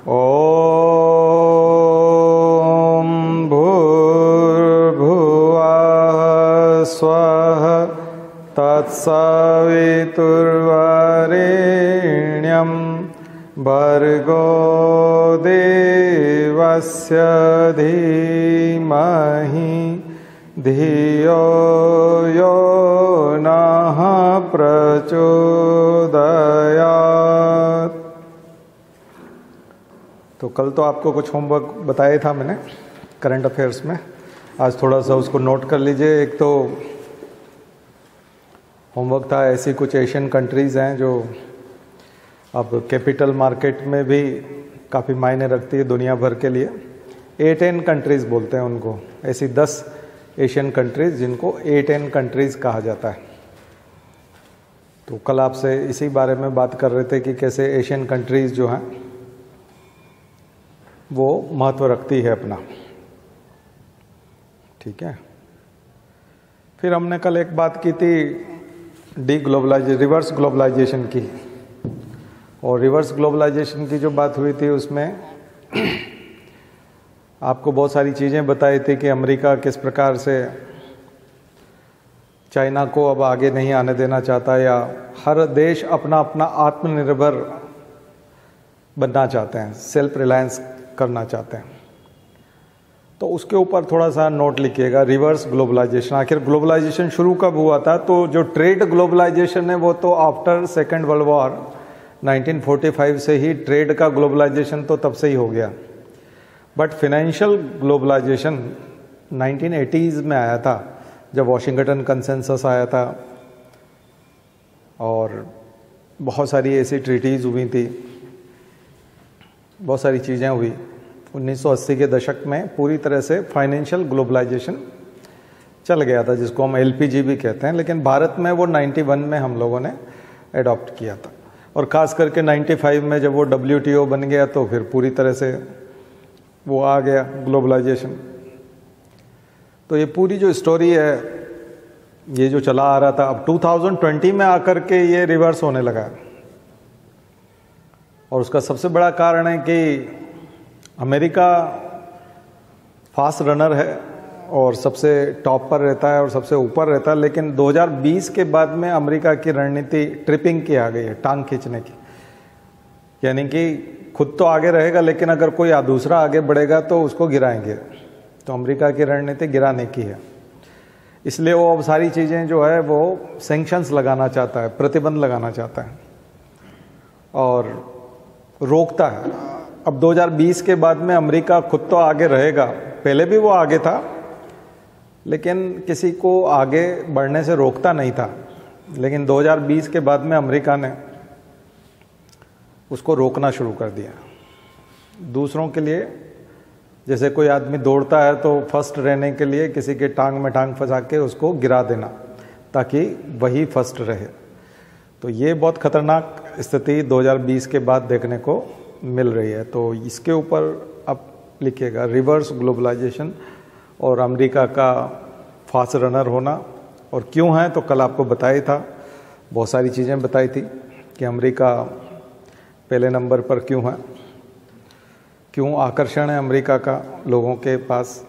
ॐ भूर्भुवः स्वः तत्सवितुर्वरेण्यं भर्गो देवस्य धीमहि धियो यो नः प्रचोदयात्। तो कल तो आपको कुछ होमवर्क बताया था मैंने करंट अफेयर्स में, आज थोड़ा सा उसको नोट कर लीजिए। एक तो होमवर्क था, ऐसी कुछ एशियन कंट्रीज़ हैं जो अब कैपिटल मार्केट में भी काफ़ी मायने रखती है दुनिया भर के लिए। A10 कंट्रीज़ बोलते हैं उनको, ऐसी 10 एशियन कंट्रीज़ जिनको A10 कंट्रीज़ कहा जाता है। तो कल आपसे इसी बारे में बात कर रहे थे कि कैसे एशियन कंट्रीज़ जो हैं वो महत्व रखती है अपना, ठीक है। फिर हमने कल एक बात की थी रिवर्स ग्लोबलाइजेशन की, और रिवर्स ग्लोबलाइजेशन की जो बात हुई थी उसमें आपको बहुत सारी चीज़ें बताई थी कि अमेरिका किस प्रकार से चाइना को अब आगे नहीं आने देना चाहता, या हर देश अपना अपना आत्मनिर्भर बनना चाहते हैं, सेल्फ रिलायंस करना चाहते हैं। तो उसके ऊपर थोड़ा सा नोट लिखिएगा, रिवर्स ग्लोबलाइजेशन। आखिर ग्लोबलाइजेशन शुरू कब हुआ था? तो जो ट्रेड ग्लोबलाइजेशन है वो तो आफ्टर सेकेंड वर्ल्ड वॉर 1945 से ही ट्रेड का ग्लोबलाइजेशन तो तब से ही हो गया। बट फाइनेंशियल ग्लोबलाइजेशन 1980s में आया था, जब वॉशिंगटन कंसेंसस आया था और बहुत सारी ऐसी ट्रीटीज़ हुई थी, बहुत सारी चीज़ें हुई। 1980 के दशक में पूरी तरह से फाइनेंशियल ग्लोबलाइजेशन चल गया था, जिसको हम LPG भी कहते हैं, लेकिन भारत में वो 91 में हम लोगों ने एडॉप्ट किया था। और ख़ास करके 95 में जब वो WTO बन गया तो फिर पूरी तरह से वो आ गया ग्लोबलाइजेशन। तो ये पूरी जो स्टोरी है, ये जो चला आ रहा था, अब 2020 में आकर के ये रिवर्स होने लगा। और उसका सबसे बड़ा कारण है कि अमेरिका फास्ट रनर है और सबसे टॉप पर रहता है और सबसे ऊपर रहता है, लेकिन 2020 के बाद में अमेरिका की रणनीति ट्रिपिंग की आ गई है, टांग खींचने की। यानी कि खुद तो आगे रहेगा, लेकिन अगर कोई दूसरा आगे बढ़ेगा तो उसको गिराएंगे। तो अमेरिका की रणनीति गिराने की है, इसलिए वो अब सारी चीज़ें जो है वो सैंक्शंस लगाना चाहता है, प्रतिबंध लगाना चाहता है और रोकता है। अब 2020 के बाद में अमेरिका खुद तो आगे रहेगा, पहले भी वो आगे था, लेकिन किसी को आगे बढ़ने से रोकता नहीं था। लेकिन 2020 के बाद में अमेरिका ने उसको रोकना शुरू कर दिया। दूसरों के लिए, जैसे कोई आदमी दौड़ता है तो फर्स्ट रहने के लिए किसी के टांग में टांग फंसा के उसको गिरा देना ताकि वही फर्स्ट रहे। तो ये बहुत खतरनाक स्थिति 2020 के बाद देखने को मिल रही है। तो इसके ऊपर आप लिखिएगा, रिवर्स ग्लोबलाइजेशन और अमेरिका का फास्ट रनर होना। और क्यों है तो कल आपको बताया था, बहुत सारी चीज़ें बताई थी कि अमेरिका पहले नंबर पर क्यों है, क्यों आकर्षण है अमेरिका का लोगों के पास।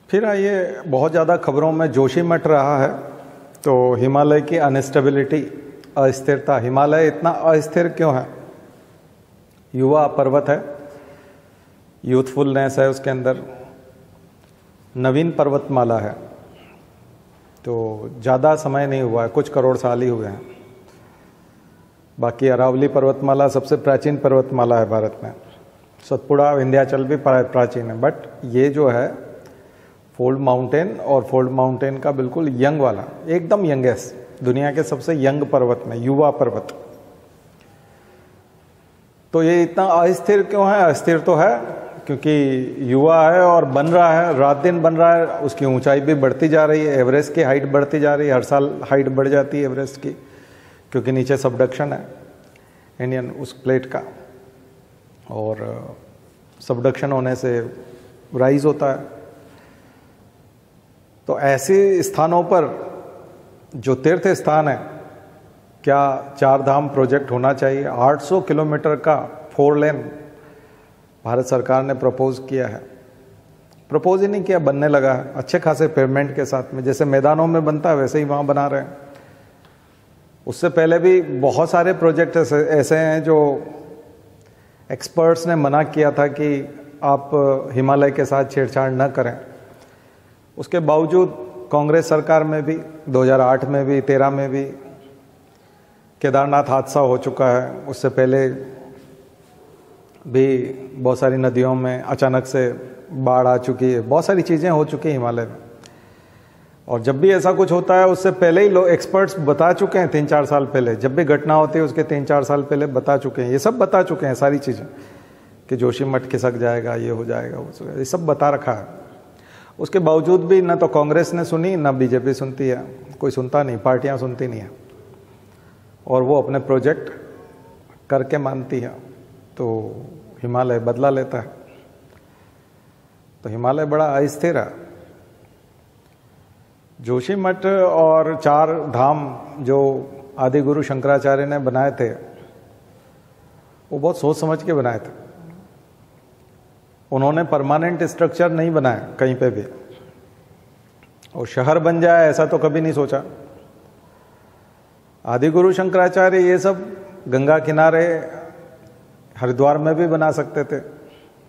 फिर आइए, बहुत ज़्यादा खबरों में जोशी मच रहा है तो हिमालय की अनस्टेबिलिटी, अस्थिरता। हिमालय इतना अस्थिर क्यों है? युवा पर्वत है, यूथफुलनेस है उसके अंदर, नवीन पर्वतमाला है, तो ज़्यादा समय नहीं हुआ है, कुछ करोड़ साल ही हुए हैं। बाकी अरावली पर्वतमाला सबसे प्राचीन पर्वतमाला है भारत में, सतपुड़ा विंध्याचल भी प्राचीन है, बट ये जो है फोल्ड माउंटेन, और फोल्ड माउंटेन का बिल्कुल यंग वाला, एकदम यंगेस्ट, दुनिया के सबसे यंग पर्वत में, युवा पर्वत। तो ये इतना अस्थिर क्यों है? अस्थिर तो है क्योंकि युवा है और बन रहा है, रात दिन बन रहा है, उसकी ऊंचाई भी बढ़ती जा रही है, एवरेस्ट की हाइट बढ़ती जा रही है, हर साल हाइट बढ़ जाती है एवरेस्ट की, क्योंकि नीचे सबडक्शन है इंडियन उस प्लेट का, और सबडक्शन होने से राइज होता है। तो ऐसे स्थानों पर जो तीर्थ स्थान है क्या चार धाम प्रोजेक्ट होना चाहिए। 800 किलोमीटर का 4 लेन भारत सरकार ने प्रपोज किया है। प्रपोज ही नहीं किया, बनने लगा है अच्छे खासे पेमेंट के साथ में। जैसे मैदानों में बनता है वैसे ही वहाँ बना रहे हैं। उससे पहले भी बहुत सारे प्रोजेक्ट ऐसे हैं जो एक्सपर्ट्स ने मना किया था कि आप हिमालय के साथ छेड़छाड़ न करें। उसके बावजूद कांग्रेस सरकार में भी 2008 में भी 13 में भी केदारनाथ हादसा हो चुका है। उससे पहले भी बहुत सारी नदियों में अचानक से बाढ़ आ चुकी है। बहुत सारी चीज़ें हो चुकी हैं हिमालय में। और जब भी ऐसा कुछ होता है उससे पहले ही लोग एक्सपर्ट्स बता चुके हैं 3-4 साल पहले। जब भी घटना होती है उसके 3-4 साल पहले बता चुके हैं। ये सब बता चुके हैं सारी चीज़ें कि जोशीमठ खिसक जाएगा, ये हो जाएगा, वो ये सब बता रखा है। उसके बावजूद भी ना तो कांग्रेस ने सुनी ना बीजेपी सुनती है। कोई सुनता नहीं, पार्टियां सुनती नहीं है और वो अपने प्रोजेक्ट करके मानती है। तो हिमालय बदला लेता है। तो हिमालय बड़ा अस्थिर है। जोशीमठ और 4 धाम जो आदि गुरु शंकराचार्य ने बनाए थे वो बहुत सोच समझ के बनाए थे। उन्होंने परमानेंट स्ट्रक्चर नहीं बनाया कहीं पे भी, और शहर बन जाए ऐसा तो कभी नहीं सोचा। आदि गुरु शंकराचार्य ये सब गंगा किनारे हरिद्वार में भी बना सकते थे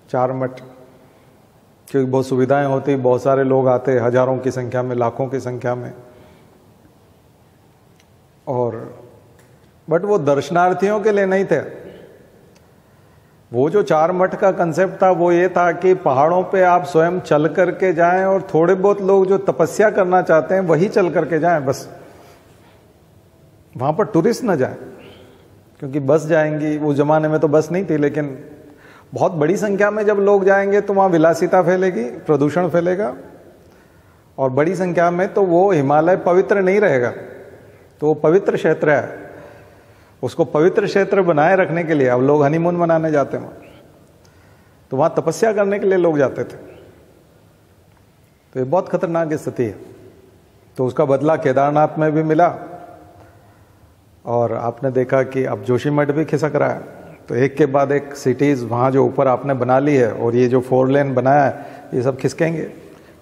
4 मठ, क्योंकि बहुत सुविधाएं होती, बहुत सारे लोग आते, हजारों की संख्या में, लाखों की संख्या में। और बट वो दर्शनार्थियों के लिए नहीं थे। वो जो 4 मठ का कंसेप्ट था वो ये था कि पहाड़ों पे आप स्वयं चल करके जाएं और थोड़े बहुत लोग जो तपस्या करना चाहते हैं वही चल करके जाएं बस। वहां पर टूरिस्ट ना जाए, क्योंकि बस जाएंगी। उस जमाने में तो बस नहीं थी, लेकिन बहुत बड़ी संख्या में जब लोग जाएंगे तो वहां विलासिता फैलेगी, प्रदूषण फैलेगा, और बड़ी संख्या में तो वो हिमालय पवित्र नहीं रहेगा। तो वो पवित्र क्षेत्र है, उसको पवित्र क्षेत्र बनाए रखने के लिए अब लोग हनीमून मनाने जाते हैं, तो वहां तपस्या करने के लिए लोग जाते थे। तो ये बहुत खतरनाक स्थिति है। तो उसका बदला केदारनाथ में भी मिला, और आपने देखा कि अब जोशीमठ भी खिसक रहा है। तो एक के बाद एक सिटीज वहाँ जो ऊपर आपने बना ली है, और ये जो 4 लेन बनाया है ये सब खिसकेंगे।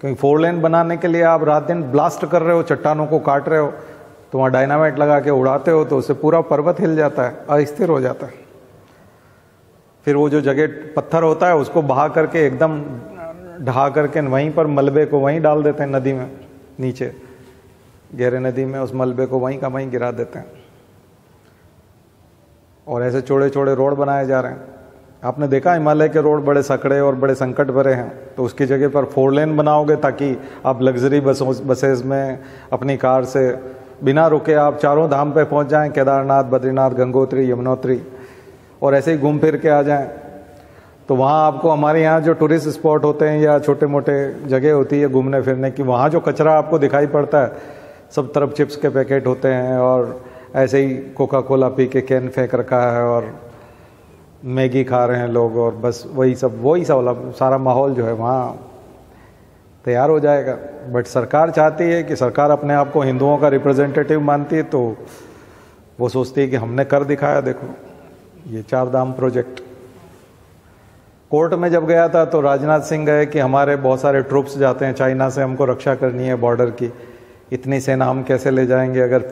क्योंकि 4 लेन बनाने के लिए आप रात दिन ब्लास्ट कर रहे हो, चट्टानों को काट रहे हो, तो वहाँ डायनामाइट लगा के उड़ाते हो तो उससे पूरा पर्वत हिल जाता है, अस्थिर हो जाता है। फिर वो जो जगह पत्थर होता है उसको बहा करके एकदम ढहा करके वहीं पर मलबे को वहीं डाल देते हैं नदी में, नीचे गहरे नदी में उस मलबे को वहीं का वहीं गिरा देते हैं। और ऐसे चौड़े चौड़े रोड बनाए जा रहे हैं। आपने देखा हिमालय के रोड बड़े सकड़े और बड़े संकट भरे हैं, तो उसकी जगह पर 4 लेन बनाओगे ताकि आप लग्जरी बसेस में अपनी कार से बिना रुके आप चारों धाम पे पहुंच जाएं, केदारनाथ, बद्रीनाथ, गंगोत्री, यमुनोत्री, और ऐसे ही घूम फिर के आ जाएं। तो वहाँ आपको हमारे यहाँ जो टूरिस्ट स्पॉट होते हैं या छोटे मोटे जगह होती है घूमने फिरने की, वहाँ जो कचरा आपको दिखाई पड़ता है, सब तरफ चिप्स के पैकेट होते हैं और ऐसे ही कोका कोला पी के कैन फेंक रखा है और मैगी खा रहे हैं लोग, और बस वही सब सारा माहौल जो है वहाँ तैयार हो जाएगा। बट सरकार चाहती है कि सरकार अपने आप को हिंदुओं का रिप्रेजेंटेटिव मानती है, तो वो सोचती है कि हमने कर दिखाया, देखो ये 4 धाम प्रोजेक्ट। कोर्ट में जब गया था तो राजनाथ सिंह गए कि हमारे बहुत सारे ट्रूप्स जाते हैं चाइना से, हमको रक्षा करनी है बॉर्डर की, इतनी सेना हम कैसे ले जाएंगे अगर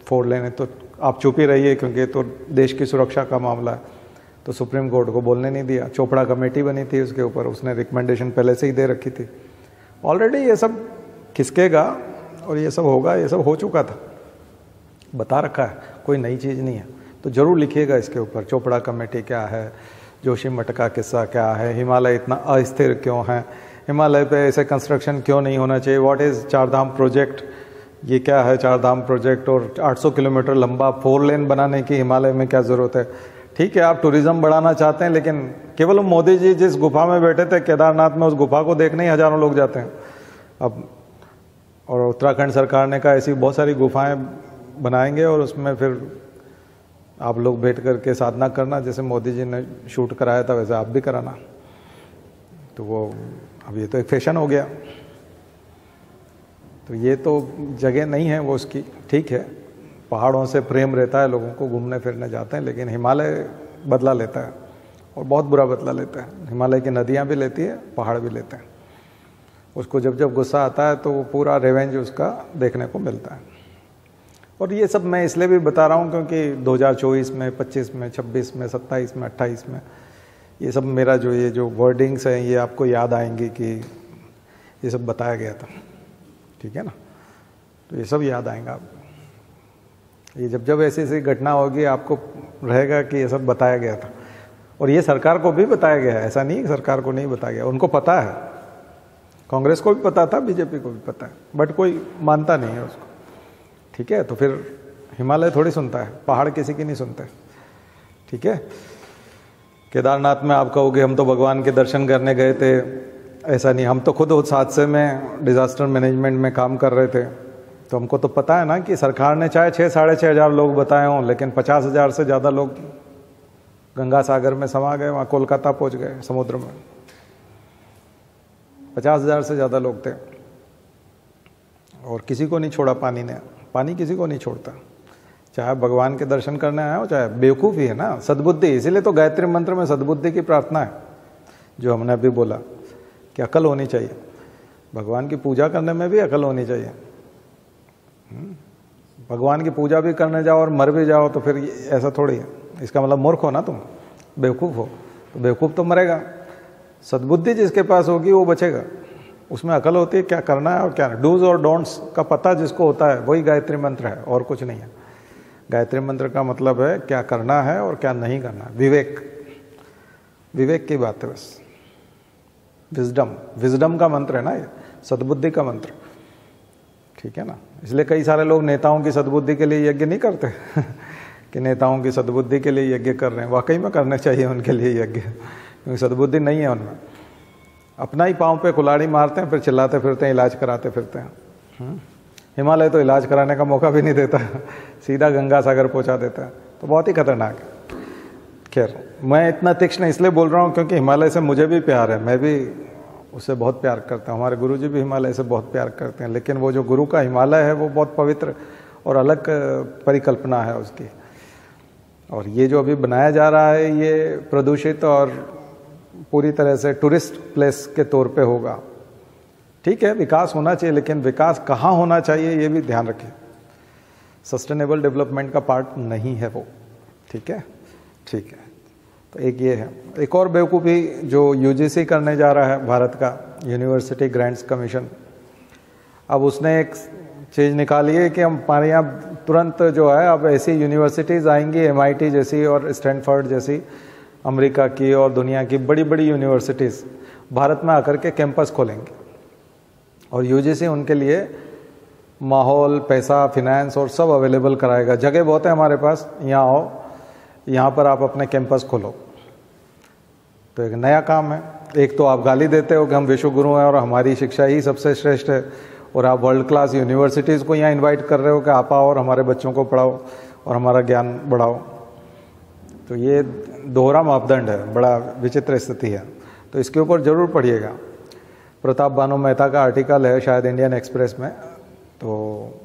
4 लेने, तो आप चुप ही रहिए क्योंकि तो देश की सुरक्षा का मामला है। तो सुप्रीम कोर्ट को बोलने नहीं दिया। चोपड़ा कमेटी बनी थी उसके ऊपर, उसने रिकमेंडेशन पहले से ही दे रखी थी। ऑलरेडी ये सब खिसकेगा और ये सब होगा, ये सब हो चुका था, बता रखा है, कोई नई चीज़ नहीं है। तो जरूर लिखिएगा इसके ऊपर, चोपड़ा कमेटी क्या है, जोशीमठ का किस्सा क्या है, हिमालय इतना अस्थिर क्यों है, हिमालय पे ऐसे कंस्ट्रक्शन क्यों नहीं होना चाहिए, व्हाट इज़ 4 धाम प्रोजेक्ट, ये क्या है 4 धाम प्रोजेक्ट, और 800 किलोमीटर लंबा 4 लेन बनाने की हिमालय में क्या ज़रूरत है। ठीक है, आप टूरिज्म बढ़ाना चाहते हैं, लेकिन केवल मोदी जी जिस गुफा में बैठे थे केदारनाथ में, उस गुफा को देखने ही हजारों लोग जाते हैं अब। और उत्तराखंड सरकार ने कहा ऐसी बहुत सारी गुफाएं बनाएंगे और उसमें फिर आप लोग बैठ करके साधना करना, जैसे मोदी जी ने शूट कराया था वैसे आप भी कराना। तो वो अब ये तो एक फैशन हो गया। तो ये तो जगह नहीं है वो उसकी, ठीक है, पहाड़ों से प्रेम रहता है लोगों को, घूमने फिरने जाते हैं, लेकिन हिमालय बदला लेता है और बहुत बुरा बदला लेता है। हिमालय की नदियाँ भी लेती है, पहाड़ भी लेते हैं। उसको जब जब गुस्सा आता है तो वो पूरा रिवेंज उसका देखने को मिलता है। और ये सब मैं इसलिए भी बता रहा हूँ क्योंकि 2024 में, 25 में, 26 में, 27 में, 28 में ये सब मेरा ये जो वर्डिंग्स हैं ये आपको याद आएंगे कि ये सब बताया गया था, ठीक है ना। तो ये सब याद आएगा आपको। ये जब जब ऐसी ऐसी घटना होगी आपको रहेगा कि ये सब बताया गया था। और ये सरकार को भी बताया गया है, ऐसा नहीं सरकार को नहीं बताया गया, उनको पता है, कांग्रेस को भी पता था, बीजेपी को भी पता है, बट कोई मानता नहीं है उसको, ठीक है। तो फिर हिमालय थोड़ी सुनता है, पहाड़ किसी की नहीं सुनते, ठीक है। केदारनाथ में आप कहोगे हम तो भगवान के दर्शन करने गए थे, ऐसा नहीं, हम तो खुद उस हादसे में डिजास्टर मैनेजमेंट में काम कर रहे थे, तो हमको तो पता है ना कि सरकार ने चाहे 6-6,500 लोग बताए हों, लेकिन 50,000 से ज़्यादा लोग गंगा सागर में समा गए, वहाँ कोलकाता पहुँच गए समुद्र में। 50,000 से ज़्यादा लोग थे और किसी को नहीं छोड़ा पानी ने। पानी किसी को नहीं छोड़ता, चाहे भगवान के दर्शन करने आए हो, चाहे बेवकूफ़ी है ना, सद्बुद्धि। इसीलिए तो गायत्री मंत्र में सद्बुद्धि की प्रार्थना है, जो हमने अभी बोला कि अकल होनी चाहिए। भगवान की पूजा करने में भी अकल होनी चाहिए। भगवान की पूजा भी करने जाओ और मर भी जाओ तो फिर ऐसा थोड़ी है, इसका मतलब मूर्ख हो ना तुम, बेवकूफ़ हो, तो बेवकूफ़ तो मरेगा। सद्बुद्धि जिसके पास होगी वो बचेगा, उसमें अकल होती है क्या करना है और क्या डूज और डोंट्स का पता जिसको होता है वही गायत्री मंत्र है, और कुछ नहीं है। गायत्री मंत्र का मतलब है क्या करना है और क्या नहीं करना है, विवेक, विवेक की बात है बस। विजडम, विजडम का मंत्र है ना ये, सद्बुद्धि का मंत्र, ठीक है ना। इसलिए कई सारे लोग नेताओं की सद्बुद्धि के लिए यज्ञ नहीं करते कि नेताओं की सद्बुद्धि के लिए यज्ञ कर रहे हैं, वाकई में करने चाहिए उनके लिए यज्ञ, क्योंकि सद्बुद्धि नहीं है उनमें। अपना ही पाँव पे कुल्हाड़ी मारते हैं, फिर चिल्लाते फिरते हैं, इलाज कराते फिरते हैं। हिमालय तो इलाज कराने का मौका भी नहीं देता, सीधा गंगा सागर पहुंचा देता है, तो बहुत ही खतरनाक है। खैर, मैं इतना तीक्ष्ण इसलिए बोल रहा हूँ क्योंकि हिमालय से मुझे भी प्यार है, मैं भी उससे बहुत प्यार करता हूँ, हमारे गुरुजी भी हिमालय से बहुत प्यार करते हैं। लेकिन वो जो गुरु का हिमालय है वो बहुत पवित्र और अलग परिकल्पना है उसकी। और ये जो अभी बनाया जा रहा है ये प्रदूषित और पूरी तरह से टूरिस्ट प्लेस के तौर पे होगा। ठीक है, विकास होना चाहिए, लेकिन विकास कहाँ होना चाहिए ये भी ध्यान रखें। सस्टेनेबल डेवलपमेंट का पार्ट नहीं है वो, ठीक है, ठीक है। तो एक ये है। एक और बेवकूफ़ी जो यूजीसी करने जा रहा है भारत का, यूनिवर्सिटी ग्रांट्स कमीशन, अब उसने एक चीज़ निकाली है कि हम हमारे यहाँ तुरंत जो है अब ऐसी यूनिवर्सिटीज़ आएंगी, MIT जैसी और स्टैनफोर्ड जैसी अमेरिका की और दुनिया की बड़ी बड़ी यूनिवर्सिटीज़ भारत में आकर के कैंपस खोलेंगे, और यूजीसी उनके लिए माहौल, पैसा, फिनेंस और सब अवेलेबल कराएगा। जगह बहुत है हमारे पास, यहाँ आओ, यहाँ पर आप अपने कैंपस खोलो। तो एक नया काम है। एक तो आप गाली देते हो कि हम विश्व गुरु हैं और हमारी शिक्षा ही सबसे श्रेष्ठ है, और आप वर्ल्ड क्लास यूनिवर्सिटीज़ को यहाँ इनवाइट कर रहे हो कि आप आओ और हमारे बच्चों को पढ़ाओ और हमारा ज्ञान बढ़ाओ। तो ये दोहरा मापदंड है, बड़ा विचित्र स्थिति है। तो इसके ऊपर ज़रूर पढ़िएगा। प्रताप बानो मेहता का आर्टिकल है शायद इंडियन एक्सप्रेस में, तो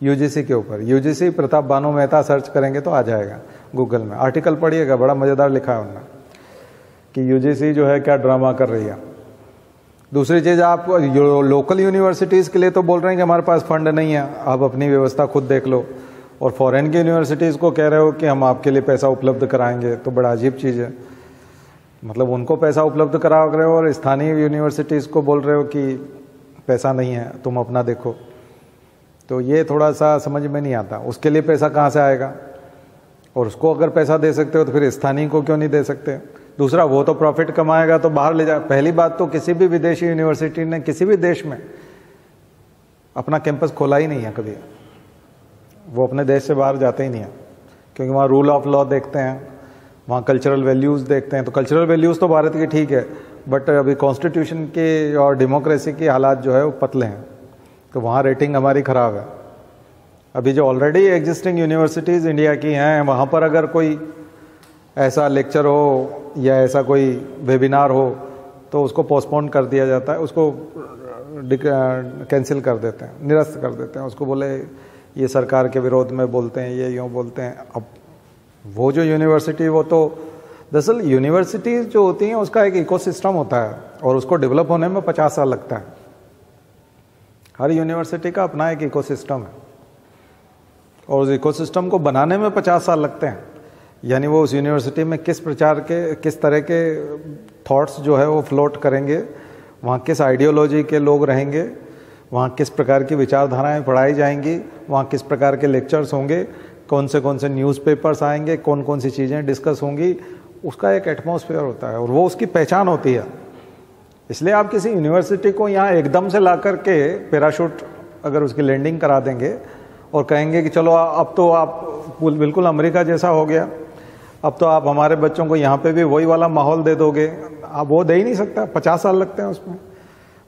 यूजीसी के ऊपर, यूजीसी प्रताप बानो मेहता सर्च करेंगे तो आ जाएगा गूगल में, आर्टिकल पढ़िएगा, बड़ा मज़ेदार लिखा है उन्होंने कि यूजीसी जो है क्या ड्रामा कर रही है। दूसरी चीज़, आप लोकल यूनिवर्सिटीज़ के लिए तो बोल रहे हैं कि हमारे पास फंड नहीं है, आप अपनी व्यवस्था खुद देख लो, और फॉरेन की यूनिवर्सिटीज़ को कह रहे हो कि हम आपके लिए पैसा उपलब्ध कराएंगे, तो बड़ा अजीब चीज़ है। मतलब उनको पैसा उपलब्ध करा रहे हो और स्थानीय यूनिवर्सिटीज़ को बोल रहे हो कि पैसा नहीं है, तुम अपना देखो। तो ये थोड़ा सा समझ में नहीं आता, उसके लिए पैसा कहाँ से आएगा, और उसको अगर पैसा दे सकते हो तो फिर स्थानीय को क्यों नहीं दे सकते। दूसरा, वो तो प्रॉफिट कमाएगा तो बाहर ले जाए। पहली बात तो किसी भी विदेशी यूनिवर्सिटी ने किसी भी देश में अपना कैंपस खोला ही नहीं है कभी, वो अपने देश से बाहर जाते ही नहीं है, क्योंकि वहाँ रूल ऑफ लॉ देखते हैं, वहाँ कल्चरल वैल्यूज़ देखते हैं। तो कल्चरल वैल्यूज़ तो भारत की ठीक है, बट अभी कॉन्स्टिट्यूशन के और डेमोक्रेसी की हालात जो है वो पतले हैं, तो वहाँ रेटिंग हमारी ख़राब है। अभी जो ऑलरेडी एग्जिस्टिंग यूनिवर्सिटीज़ इंडिया की हैं, वहाँ पर अगर कोई ऐसा लेक्चर हो या ऐसा कोई वेबिनार हो तो उसको पोस्टपोन कर दिया जाता है, उसको कैंसिल कर देते हैं, निरस्त कर देते हैं, उसको बोले ये सरकार के विरोध में बोलते हैं, ये यूँ बोलते हैं। अब वो जो यूनिवर्सिटी, वो तो दरअसल यूनिवर्सिटीज़ जो होती हैं उसका एक इकोसिस्टम होता है और उसको डेवलप होने में 50 साल लगता है। हर यूनिवर्सिटी का अपना एक इकोसिस्टम है और उस इकोसिस्टम को बनाने में 50 साल लगते हैं। यानी वो उस यूनिवर्सिटी में किस तरह के थॉट्स जो है वो फ्लोट करेंगे, वहाँ किस आइडियोलॉजी के लोग रहेंगे, वहाँ किस प्रकार की विचारधाराएं पढ़ाई जाएंगी, वहाँ किस प्रकार के लेक्चर्स होंगे, कौन से न्यूज़पेपर्स आएंगे, कौन कौन सी चीज़ें डिस्कस होंगी, उसका एक एटमॉस्फेयर होता है और वो उसकी पहचान होती है। इसलिए आप किसी यूनिवर्सिटी को यहाँ एकदम से ला करके पैराशूट अगर उसकी लैंडिंग करा देंगे और कहेंगे कि चलो अब तो आप बिल्कुल अमेरिका जैसा हो गया, अब तो आप हमारे बच्चों को यहाँ पे भी वही वाला माहौल दे दोगे, आप वो दे ही नहीं सकता। 50 साल लगते हैं उसमें।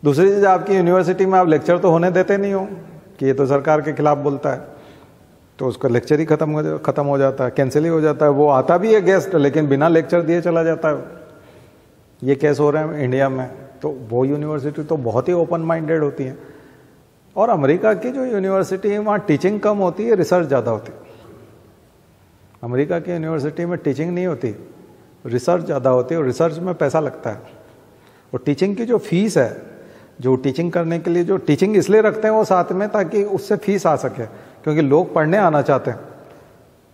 दूसरी चीज़, आपकी यूनिवर्सिटी में आप लेक्चर तो होने देते नहीं हो कि ये तो सरकार के खिलाफ बोलता है, तो उसका लेक्चर ही ख़त्म हो जाता है, कैंसिल ही हो जाता है। वो आता भी है गेस्ट, लेकिन बिना लेक्चर दिए चला जाता है। ये केस हो रहे हैं इंडिया में। तो वो यूनिवर्सिटी तो बहुत ही ओपन माइंडेड होती है। और अमेरिका की जो यूनिवर्सिटी है वहाँ टीचिंग कम होती है, रिसर्च ज़्यादा होती है। अमेरिका की यूनिवर्सिटी में टीचिंग नहीं होती, रिसर्च ज़्यादा होती है और रिसर्च में पैसा लगता है। और टीचिंग की जो फीस है, जो टीचिंग करने के लिए जो टीचिंग इसलिए रखते हैं वो साथ में, ताकि उससे फीस आ सके, क्योंकि लोग पढ़ने आना चाहते हैं,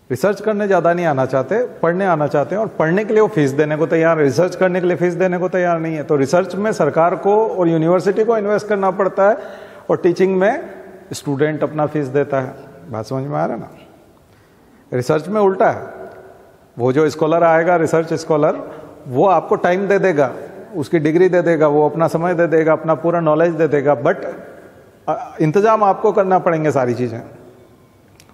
रिसर्च करने ज़्यादा नहीं आना चाहते, पढ़ने आना चाहते हैं। और पढ़ने के लिए वो फीस देने को तैयार है, रिसर्च करने के लिए फीस देने को तैयार नहीं है। तो रिसर्च में सरकार को और यूनिवर्सिटी को इन्वेस्ट करना पड़ता है और टीचिंग में स्टूडेंट अपना फीस देता है। बात समझ में आ रहा है ना? रिसर्च में उल्टा है। वो जो स्कॉलर आएगा, रिसर्च स्कॉलर, वो आपको टाइम दे देगा, उसकी डिग्री दे देगा, वो अपना समय दे देगा, अपना पूरा नॉलेज दे देगा, बट इंतजाम आपको करना पड़ेंगे सारी चीज़ें।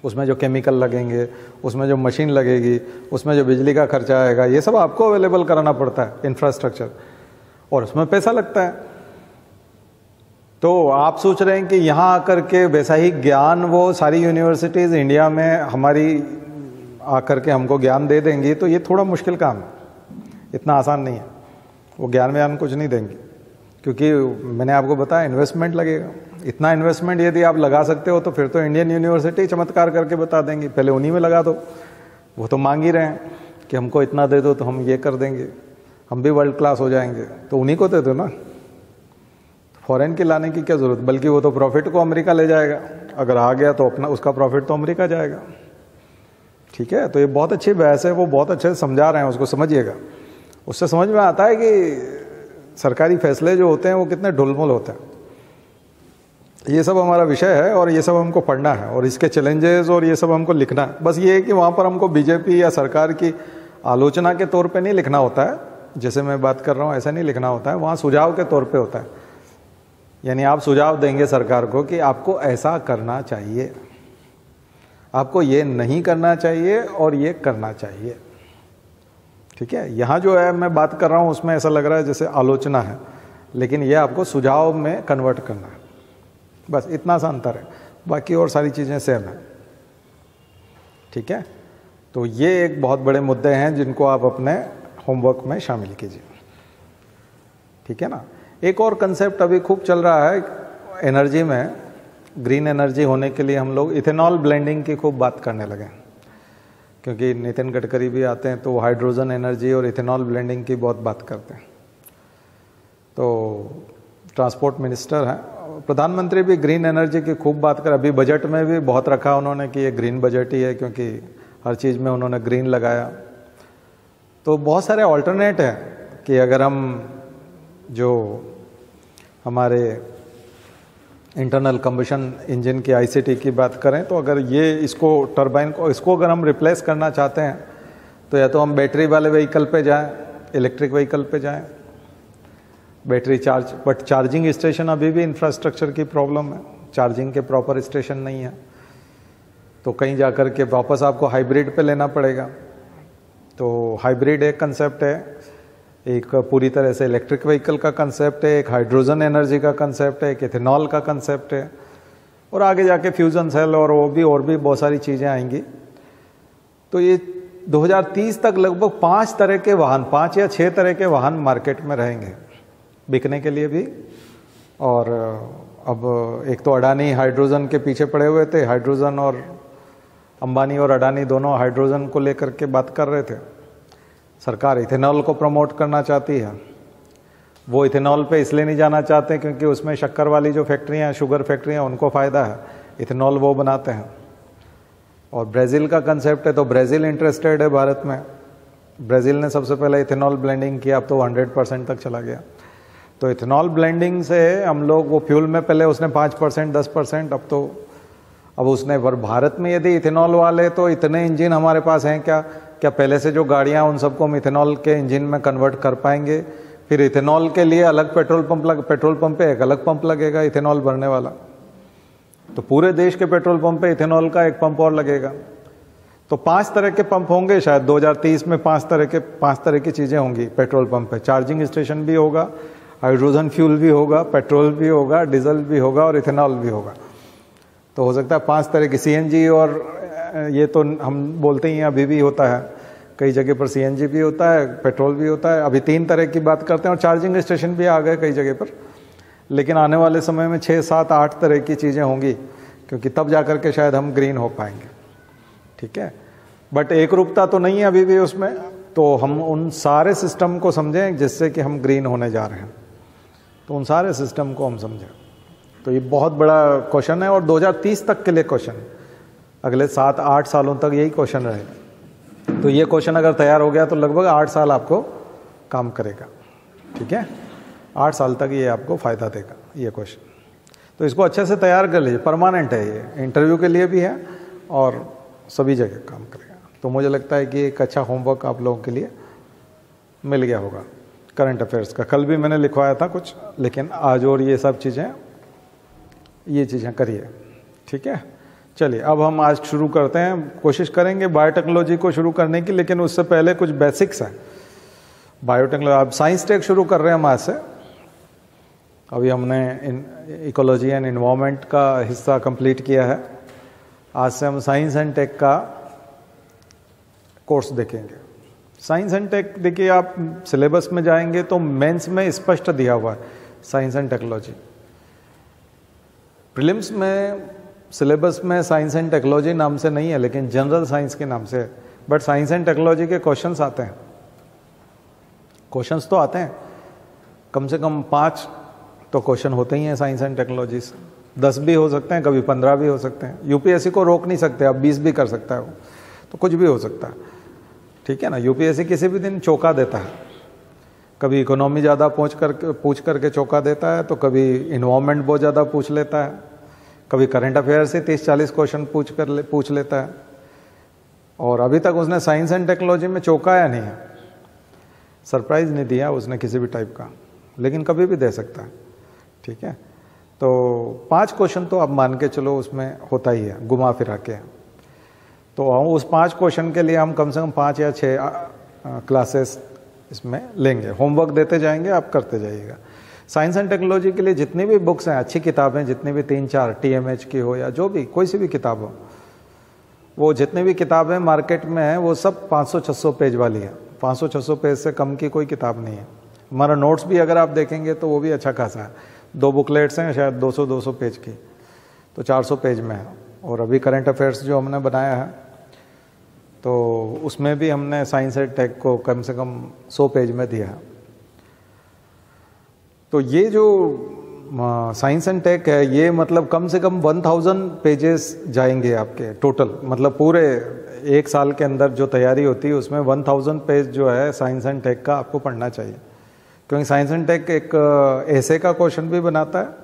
उसमें जो केमिकल लगेंगे, उसमें जो मशीन लगेगी, उसमें जो बिजली का खर्चा आएगा, ये सब आपको अवेलेबल कराना पड़ता है, इंफ्रास्ट्रक्चर, और उसमें पैसा लगता है। तो आप सोच रहे हैं कि यहाँ आकर के वैसा ही ज्ञान वो सारी यूनिवर्सिटीज़ इंडिया में हमारी आकर के हमको ज्ञान दे देंगी, तो ये थोड़ा मुश्किल काम है, इतना आसान नहीं है। वो ज्ञान कुछ नहीं देंगी, क्योंकि मैंने आपको बताया इन्वेस्टमेंट लगेगा। इतना इन्वेस्टमेंट यदि आप लगा सकते हो तो फिर तो इंडियन यूनिवर्सिटी चमत्कार करके बता देंगी, पहले उन्हीं में लगा दो। वो तो मांग ही रहे हैं कि हमको इतना दे दो तो हम ये कर देंगे, हम भी वर्ल्ड क्लास हो जाएंगे, तो उन्हीं को दे दो ना। फॉरेन की लाने की क्या ज़रूरत, बल्कि वो तो प्रॉफिट को अमेरिका ले जाएगा। अगर आ गया तो अपना उसका प्रॉफिट तो अमेरिका जाएगा। ठीक है, तो ये बहुत अच्छी बहस है, वो बहुत अच्छे से समझा रहे हैं, उसको समझिएगा। उससे समझ में आता है कि सरकारी फैसले जो होते हैं वो कितने ढुलमुल होते हैं। ये सब हमारा विषय है और ये सब हमको पढ़ना है और इसके चैलेंजेस और ये सब हमको लिखना है। बस ये है कि वहाँ पर हमको बीजेपी या सरकार की आलोचना के तौर पे नहीं लिखना होता है, जैसे मैं बात कर रहा हूँ ऐसा नहीं लिखना होता है। वहाँ सुझाव के तौर पे होता है, यानी आप सुझाव देंगे सरकार को कि आपको ऐसा करना चाहिए, आपको ये नहीं करना चाहिए और ये करना चाहिए। ठीक है, यहाँ जो है मैं बात कर रहा हूँ उसमें ऐसा लग रहा है जैसे आलोचना है, लेकिन ये आपको सुझाव में कन्वर्ट करना है, बस इतना सा अंतर है। बाकी और सारी चीज़ें सेम है। ठीक है, तो ये एक बहुत बड़े मुद्दे हैं जिनको आप अपने होमवर्क में शामिल कीजिए। ठीक है ना। एक और कंसेप्ट अभी खूब चल रहा है एनर्जी में, ग्रीन एनर्जी होने के लिए हम लोग इथेनॉल ब्लेंडिंग की खूब बात करने लगे, क्योंकि नितिन गडकरी भी आते हैं तो वो हाइड्रोजन एनर्जी और इथेनॉल ब्लेंडिंग की बहुत बात करते हैं। तो ट्रांसपोर्ट मिनिस्टर हैं, प्रधानमंत्री भी ग्रीन एनर्जी की खूब बात कर, अभी बजट में भी बहुत रखा उन्होंने कि ये ग्रीन बजट ही है, क्योंकि हर चीज़ में उन्होंने ग्रीन लगाया। तो बहुत सारे ऑल्टरनेट हैं कि अगर हम जो हमारे इंटरनल कंबशन इंजन की आईसीटी की बात करें, तो अगर ये इसको टरबाइन को इसको अगर हम रिप्लेस करना चाहते हैं तो या तो हम बैटरी वाले व्हीकल पे जाएं, इलेक्ट्रिक व्हीकल पे जाएं, battery charge, but charging station अभी भी इंफ्रास्ट्रक्चर की प्रॉब्लम है, चार्जिंग के प्रॉपर स्टेशन नहीं है, तो कहीं जाकर के वापस आपको हाइब्रिड पे लेना पड़ेगा। तो हाइब्रिड एक कंसेप्ट है, एक पूरी तरह से इलेक्ट्रिक व्हीकल का कंसेप्ट है, एक हाइड्रोजन एनर्जी का कंसेप्ट है, एक इथेनॉल का कंसेप्ट है, और आगे जाके फ्यूजन सेल और भी बहुत सारी चीज़ें आएंगी। तो ये 2030 तक लगभग 5 तरह के वाहन, 5 या 6 तरह के वाहन मार्केट में रहेंगे बिकने के लिए भी, और अब एक तो अडानी हाइड्रोजन के पीछे पड़े हुए थे, हाइड्रोजन, और अंबानी और अडानी दोनों हाइड्रोजन को लेकर के बात कर रहे थे। सरकार इथेनॉल को प्रमोट करना चाहती है। वो इथेनॉल पे इसलिए नहीं जाना चाहते क्योंकि उसमें शक्कर वाली जो फैक्ट्रियाँ हैं, शुगर फैक्ट्रियाँ, उनको फ़ायदा है, इथेनॉल वो बनाते हैं। और ब्राज़ील का कंसेप्ट है, तो ब्राज़ील इंटरेस्टेड है भारत में। ब्राज़ील ने सबसे पहले इथेनॉल ब्लेंडिंग किया, अब तो 100% तक चला गया। तो इथेनॉल ब्लेंडिंग से हम लोग, वो फ्यूल में पहले उसने 5%, 10%, अब उसने, पर भारत में यदि इथेनॉल वाले, तो इतने इंजन हमारे पास हैं क्या पहले से जो गाड़ियाँ उन सबको हम इथेनॉल के इंजन में कन्वर्ट कर पाएंगे? फिर इथेनॉल के लिए अलग पेट्रोल पंप पे एक अलग पंप लगेगा इथेनॉल भरने वाला। तो पूरे देश के पेट्रोल पंप पे इथेनॉल का एक पंप और लगेगा। तो 5 तरह के पंप होंगे शायद 2030 में, 5 तरह की चीज़ें होंगी पेट्रोल पंप पे। चार्जिंग स्टेशन भी होगा, हाइड्रोजन फ्यूल भी होगा, पेट्रोल भी होगा, डीजल भी होगा और इथेनॉल भी होगा। तो हो सकता है 5 तरह की सीएनजी, और ये तो हम बोलते ही हैं, अभी भी होता है कई जगह पर, सीएनजी भी होता है, पेट्रोल भी होता है। अभी 3 तरह की बात करते हैं, और चार्जिंग स्टेशन भी आ गए कई जगह पर। लेकिन आने वाले समय में 6, 7, 8 तरह की चीज़ें होंगी, क्योंकि तब जाकर के शायद हम ग्रीन हो पाएंगे। ठीक है, बट एक रूपता तो नहीं है अभी भी उसमें। तो हम उन सारे सिस्टम को समझें जिससे कि हम ग्रीन होने जा रहे हैं, तो उन सारे सिस्टम को हम समझें। तो ये बहुत बड़ा क्वेश्चन है, और 2030 तक के लिए क्वेश्चन, अगले 7-8 सालों तक यही क्वेश्चन रहेगा। तो ये क्वेश्चन अगर तैयार हो गया तो लगभग 8 साल आपको काम करेगा। ठीक है, 8 साल तक ये आपको फ़ायदा देगा ये क्वेश्चन। तो इसको अच्छे से तैयार कर लीजिए, परमानेंट है ये, इंटरव्यू के लिए भी है और सभी जगह काम करेगा। तो मुझे लगता है कि एक अच्छा होमवर्क आप लोगों के लिए मिल गया होगा करंट अफेयर्स का। कल भी मैंने लिखवाया था कुछ, लेकिन आज और ये सब चीज़ें, ये चीज़ें करिए। ठीक है, चलिए अब हम आज शुरू करते हैं। कोशिश करेंगे बायोटेक्नोलॉजी को शुरू करने की, लेकिन उससे पहले कुछ बेसिक्स हैं बायोटेक्नोलॉजी। अब साइंस टेक शुरू कर रहे हैं हम आज से। अभी हमने इकोलॉजी एंड इन्वायरमेंट का हिस्सा कंप्लीट किया है। आज से हम साइंस एंड टेक का कोर्स देखेंगे। साइंस एंड टेक देखिए, आप सिलेबस में जाएंगे तो मेंस में स्पष्ट दिया हुआ है साइंस एंड टेक्नोलॉजी। प्रीलिम्स में सिलेबस में साइंस एंड टेक्नोलॉजी नाम से नहीं है, लेकिन जनरल साइंस के नाम से है। बट साइंस एंड टेक्नोलॉजी के क्वेश्चंस आते हैं, क्वेश्चंस तो आते हैं, कम से कम 5 तो क्वेश्चन होते ही हैं साइंस एंड टेक्नोलॉजी से। 10 भी हो सकते हैं, कभी 15 भी हो सकते हैं। यूपीएससी को रोक नहीं सकते, अब 20 भी कर सकता है वो, तो कुछ भी हो सकता है। ठीक है ना, यूपीएससी किसी भी दिन चौका देता है, कभी इकोनॉमी ज़्यादा पूछ करके चौका देता है, तो कभी इन्वायरमेंट बहुत ज़्यादा पूछ लेता है, कभी करंट अफेयर से 30-40 क्वेश्चन पूछ लेता है। और अभी तक उसने साइंस एंड टेक्नोलॉजी में चौकाया नहीं है, सरप्राइज नहीं दिया उसने किसी भी टाइप का, लेकिन कभी भी दे सकता है। ठीक है, तो 5 क्वेश्चन तो अब मान के चलो उसमें होता ही है, घुमा फिरा के। तो हम उस 5 क्वेश्चन के लिए हम कम से कम 5 या 6 क्लासेस इसमें लेंगे, होमवर्क देते जाएंगे, आप करते जाइएगा। साइंस एंड टेक्नोलॉजी के लिए जितनी भी बुक्स हैं, अच्छी किताबें, जितनी भी 3-4 TMH की हो या जो भी कोई सी भी किताब हो, वो जितनी भी किताबें मार्केट में हैं वो सब 500-600 पेज वाली है। 500-600 पेज से कम की कोई किताब नहीं है। हमारा नोट्स भी अगर आप देखेंगे तो वो भी अच्छा खासा है। 2 बुकलेट्स हैं शायद 200-200 पेज की, तो 400 पेज में है। और अभी करंट अफेयर्स जो हमने बनाया है, तो उसमें भी हमने साइंस एंड टेक को कम से कम 100 पेज में दिया है। तो ये जो साइंस एंड टेक है, ये मतलब कम से कम 1000 पेजेस जाएंगे आपके टोटल, मतलब पूरे 1 साल के अंदर जो तैयारी होती है उसमें 1000 पेज जो है साइंस एंड टेक का आपको पढ़ना चाहिए, क्योंकि साइंस एंड टेक एक ऐसे का क्वेश्चन भी बनाता है।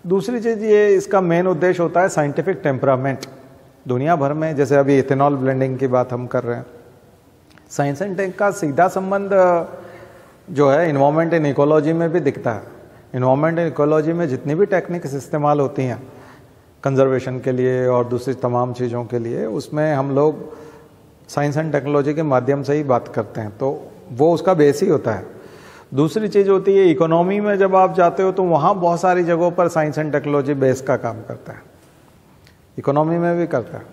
दूसरी चीज़ ये, इसका मेन उद्देश्य होता है साइंटिफिक टेम्परामेंट। दुनिया भर में जैसे अभी इथेनॉल ब्लेंडिंग की बात हम कर रहे हैं, साइंस एंड टेक का सीधा संबंध जो है इन्वायरमेंट एंड इकोलॉजी में भी दिखता है। इन्वायरमेंट एंड इकोलॉजी में जितनी भी टेक्निक्स इस्तेमाल होती हैं कंजर्वेशन के लिए और दूसरी तमाम चीज़ों के लिए, उसमें हम लोग साइंस एंड टेक्नोलॉजी के माध्यम से ही बात करते हैं, तो वो उसका बेस ही होता है। दूसरी चीज़ होती है इकोनॉमी में जब आप जाते हो तो वहाँ बहुत सारी जगहों पर साइंस एंड टेक्नोलॉजी बेस का काम करता है, इकोनॉमी में भी करता है,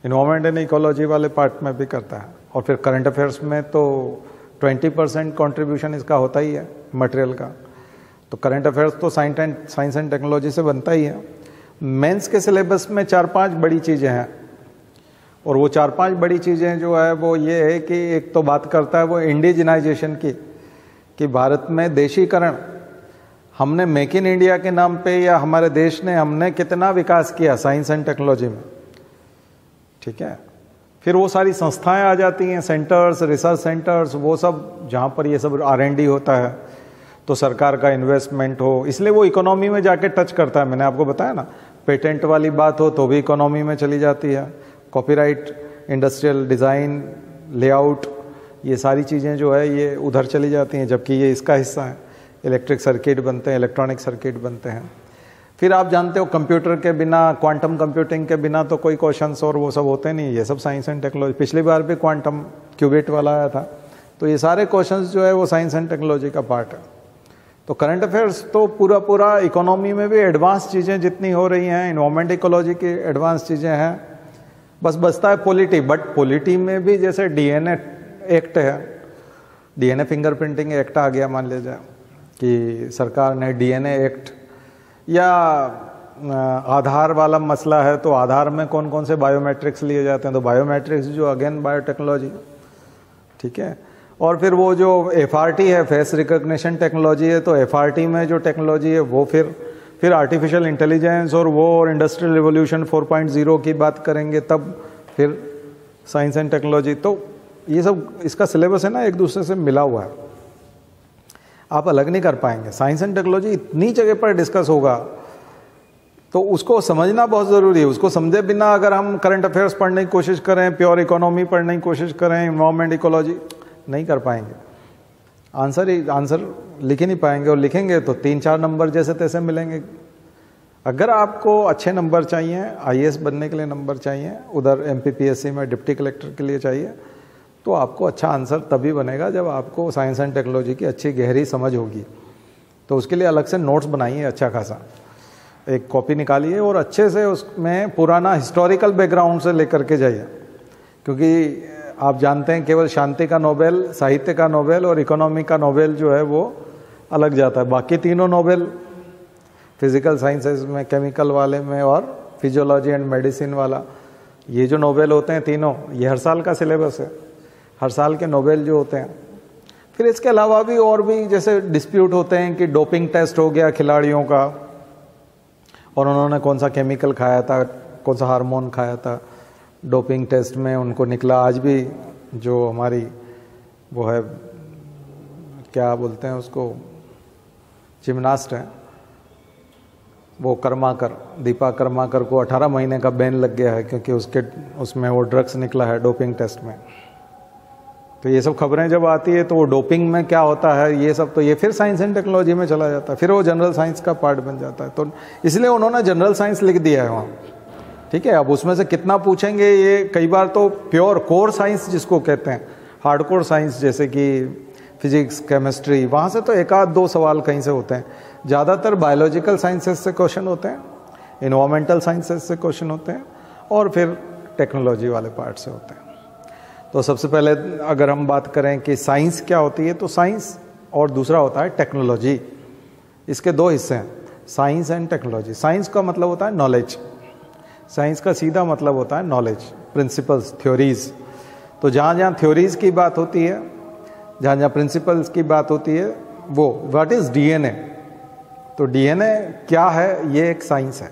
इन्वायरमेंट एंड इकोलॉजी वाले पार्ट में भी करता है, और फिर करंट अफेयर्स में तो 20% कंट्रीब्यूशन इसका होता ही है मटेरियल का। तो करंट अफेयर्स तो साइंस एंड टेक्नोलॉजी से बनता ही है। मेंस के सिलेबस में 4-5 बड़ी चीज़ें हैं, और वो 4-5 बड़ी चीज़ें जो है वो ये है कि एक तो बात करता है वो इंडिजिनाइजेशन की, कि भारत में देशीकरण, हमने मेक इन इंडिया के नाम पे या हमारे देश ने हमने कितना विकास किया साइंस एंड टेक्नोलॉजी में, ठीक है। फिर वो सारी संस्थाएं आ जाती हैं, सेंटर्स, रिसर्च सेंटर्स, वो सब जहाँ पर ये सब R&D होता है, तो सरकार का इन्वेस्टमेंट हो, इसलिए वो इकोनॉमी में जाके टच करता है। मैंने आपको बताया ना, पेटेंट वाली बात हो तो भी इकोनॉमी में चली जाती है, कॉपीराइट, इंडस्ट्रियल डिज़ाइन, लेआउट, ये सारी चीज़ें जो है ये उधर चली जाती हैं, जबकि ये इसका हिस्सा है। इलेक्ट्रिक सर्किट बनते हैं, इलेक्ट्रॉनिक सर्किट बनते हैं। फिर आप जानते हो कंप्यूटर के बिना, क्वांटम कंप्यूटिंग के बिना तो कोई क्वेश्चंस और वो सब होते नहीं, ये सब साइंस एंड टेक्नोलॉजी। पिछली बार भी क्वांटम क्यूबिट वाला आया था, तो ये सारे क्वेश्चंस जो है वो साइंस एंड टेक्नोलॉजी का पार्ट है। तो करंट अफेयर्स तो पूरा इकोनॉमी में भी एडवांस चीज़ें जितनी हो रही हैं, इन्वायरमेंट इकोलॉजी की एडवांस चीज़ें हैं, बस बचता है पॉलिटी। बट पॉलिटी में भी जैसे DNA एक्ट है, DNA फिंगरप्रिंटिंग एक्ट आ गया, मान लीजिए कि सरकार ने DNA एक्ट, या आधार वाला मसला है तो आधार में कौन कौन से बायोमेट्रिक्स लिए जाते हैं, तो बायोमेट्रिक्स जो अगेन बायोटेक्नोलॉजी, ठीक है। और फिर वो जो FRT है, फेस रिकॉग्निशन टेक्नोलॉजी है, तो FRT में जो टेक्नोलॉजी है वो फिर आर्टिफिशियल इंटेलिजेंस और वो और इंडस्ट्रियल रिवोल्यूशन 4.0 की बात करेंगे, तब फिर साइंस एंड टेक्नोलॉजी। तो ये सब इसका सिलेबस है ना, एक दूसरे से मिला हुआ है, आप अलग नहीं कर पाएंगे। साइंस एंड टेक्नोलॉजी इतनी जगह पर डिस्कस होगा, तो उसको समझना बहुत ज़रूरी है। उसको समझे बिना अगर हम करंट अफेयर्स पढ़ने की कोशिश करें, प्योर इकोनॉमी पढ़ने की कोशिश करें, इन्वायरमेंट इकोलॉजी, नहीं कर पाएंगे, आंसर लिख ही नहीं पाएंगे, और लिखेंगे तो 3-4 नंबर जैसे तैसे मिलेंगे। अगर आपको अच्छे नंबर चाहिए, IAS बनने के लिए नंबर चाहिए, उधर MPPSC में डिप्टी कलेक्टर के लिए चाहिए, तो आपको अच्छा आंसर तभी बनेगा जब आपको साइंस एंड टेक्नोलॉजी की अच्छी गहरी समझ होगी। तो उसके लिए अलग से नोट्स बनाइए, अच्छा खासा एक कॉपी निकालिए और अच्छे से उसमें पुराना हिस्टोरिकल बैकग्राउंड से लेकर के जाइए, क्योंकि आप जानते हैं केवल शांति का नोबेल, साहित्य का नोबेल और इकोनॉमी का नोबेल जो है वो अलग जाता है। बाकी तीनों नोबेल, फिजिकल साइंसेस में, केमिकल वाले में और फिजियोलॉजी एंड मेडिसिन वाला, ये जो नोबेल होते हैं तीनों, ये हर साल का सिलेबस है, हर साल के नोबेल जो होते हैं। फिर इसके अलावा भी और भी जैसे डिस्प्यूट होते हैं कि डोपिंग टेस्ट हो गया खिलाड़ियों का, और उन्होंने कौन सा केमिकल खाया था, कौन सा हार्मोन खाया था, डोपिंग टेस्ट में उनको निकला। आज भी जो हमारी वो है, क्या बोलते हैं उसको, जिम्नास्ट है, वो कर्माकर, दीपा कर्माकर को 18 महीने का बैन लग गया है, क्योंकि उसमें वो ड्रग्स निकला है डोपिंग टेस्ट में। तो ये सब खबरें जब आती है तो वो डोपिंग में क्या होता है, ये सब, तो ये फिर साइंस एंड टेक्नोलॉजी में चला जाता है, फिर वो जनरल साइंस का पार्ट बन जाता है। तो इसलिए उन्होंने जनरल साइंस लिख दिया है वहाँ, ठीक है। अब उसमें से कितना पूछेंगे, ये कई बार तो प्योर कोर साइंस जिसको कहते हैं, हार्डकोर साइंस, जैसे कि फिजिक्स, केमिस्ट्री, वहाँ से तो 1-2 सवाल कहीं से होते हैं। ज़्यादातर बायोलॉजिकल साइंसेस से क्वेश्चन होते हैं, इन्वायरमेंटल साइंसेस से क्वेश्चन होते हैं, और फिर टेक्नोलॉजी वाले पार्ट से होते हैं। तो सबसे पहले अगर हम बात करें कि साइंस क्या होती है, तो साइंस और दूसरा होता है टेक्नोलॉजी। इसके 2 हिस्से हैं, साइंस एंड टेक्नोलॉजी। साइंस का मतलब होता है नॉलेज, साइंस का सीधा मतलब होता है नॉलेज, प्रिंसिपल्स, थ्योरीज। तो जहाँ जहाँ थ्योरीज की बात होती है, जहाँ जहाँ प्रिंसिपल्स की बात होती है, वो व्हाट इज DNA। तो DNA क्या है, ये एक साइंस है।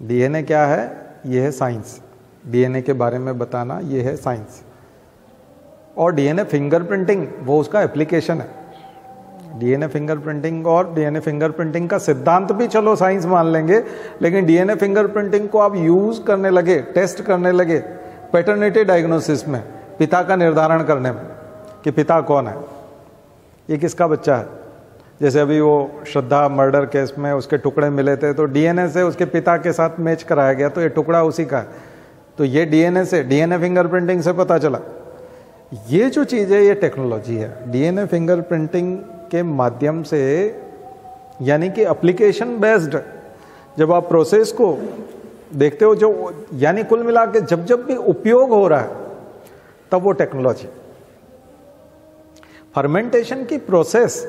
DNA क्या है, ये है साइंस। DNA के बारे में बताना, ये है साइंस। और DNA फिंगरप्रिंटिंग, वो उसका एप्लीकेशन है। DNA फिंगरप्रिंटिंग, और DNA फिंगरप्रिंटिंग का सिद्धांत भी चलो साइंस मान लेंगे, लेकिन DNA फिंगरप्रिंटिंग को आप यूज करने लगे, टेस्ट करने लगे पैटर्निटी डायग्नोसिस में, पिता का निर्धारण करने में कि पिता कौन है, ये किसका बच्चा है। जैसे अभी वो श्रद्धा मर्डर केस में उसके टुकड़े मिले थे, तो DNA से उसके पिता के साथ मैच कराया गया, तो ये टुकड़ा उसी का है। तो ये DNA से, DNA फिंगरप्रिंटिंग से पता चला। ये जो चीज़ है ये टेक्नोलॉजी है। DNA फिंगरप्रिंटिंग के माध्यम से, यानी कि एप्लीकेशन बेस्ड, जब आप प्रोसेस को देखते हो, जो यानी कुल मिला के जब जब भी उपयोग हो रहा है तब वो टेक्नोलॉजी। फर्मेंटेशन की प्रोसेस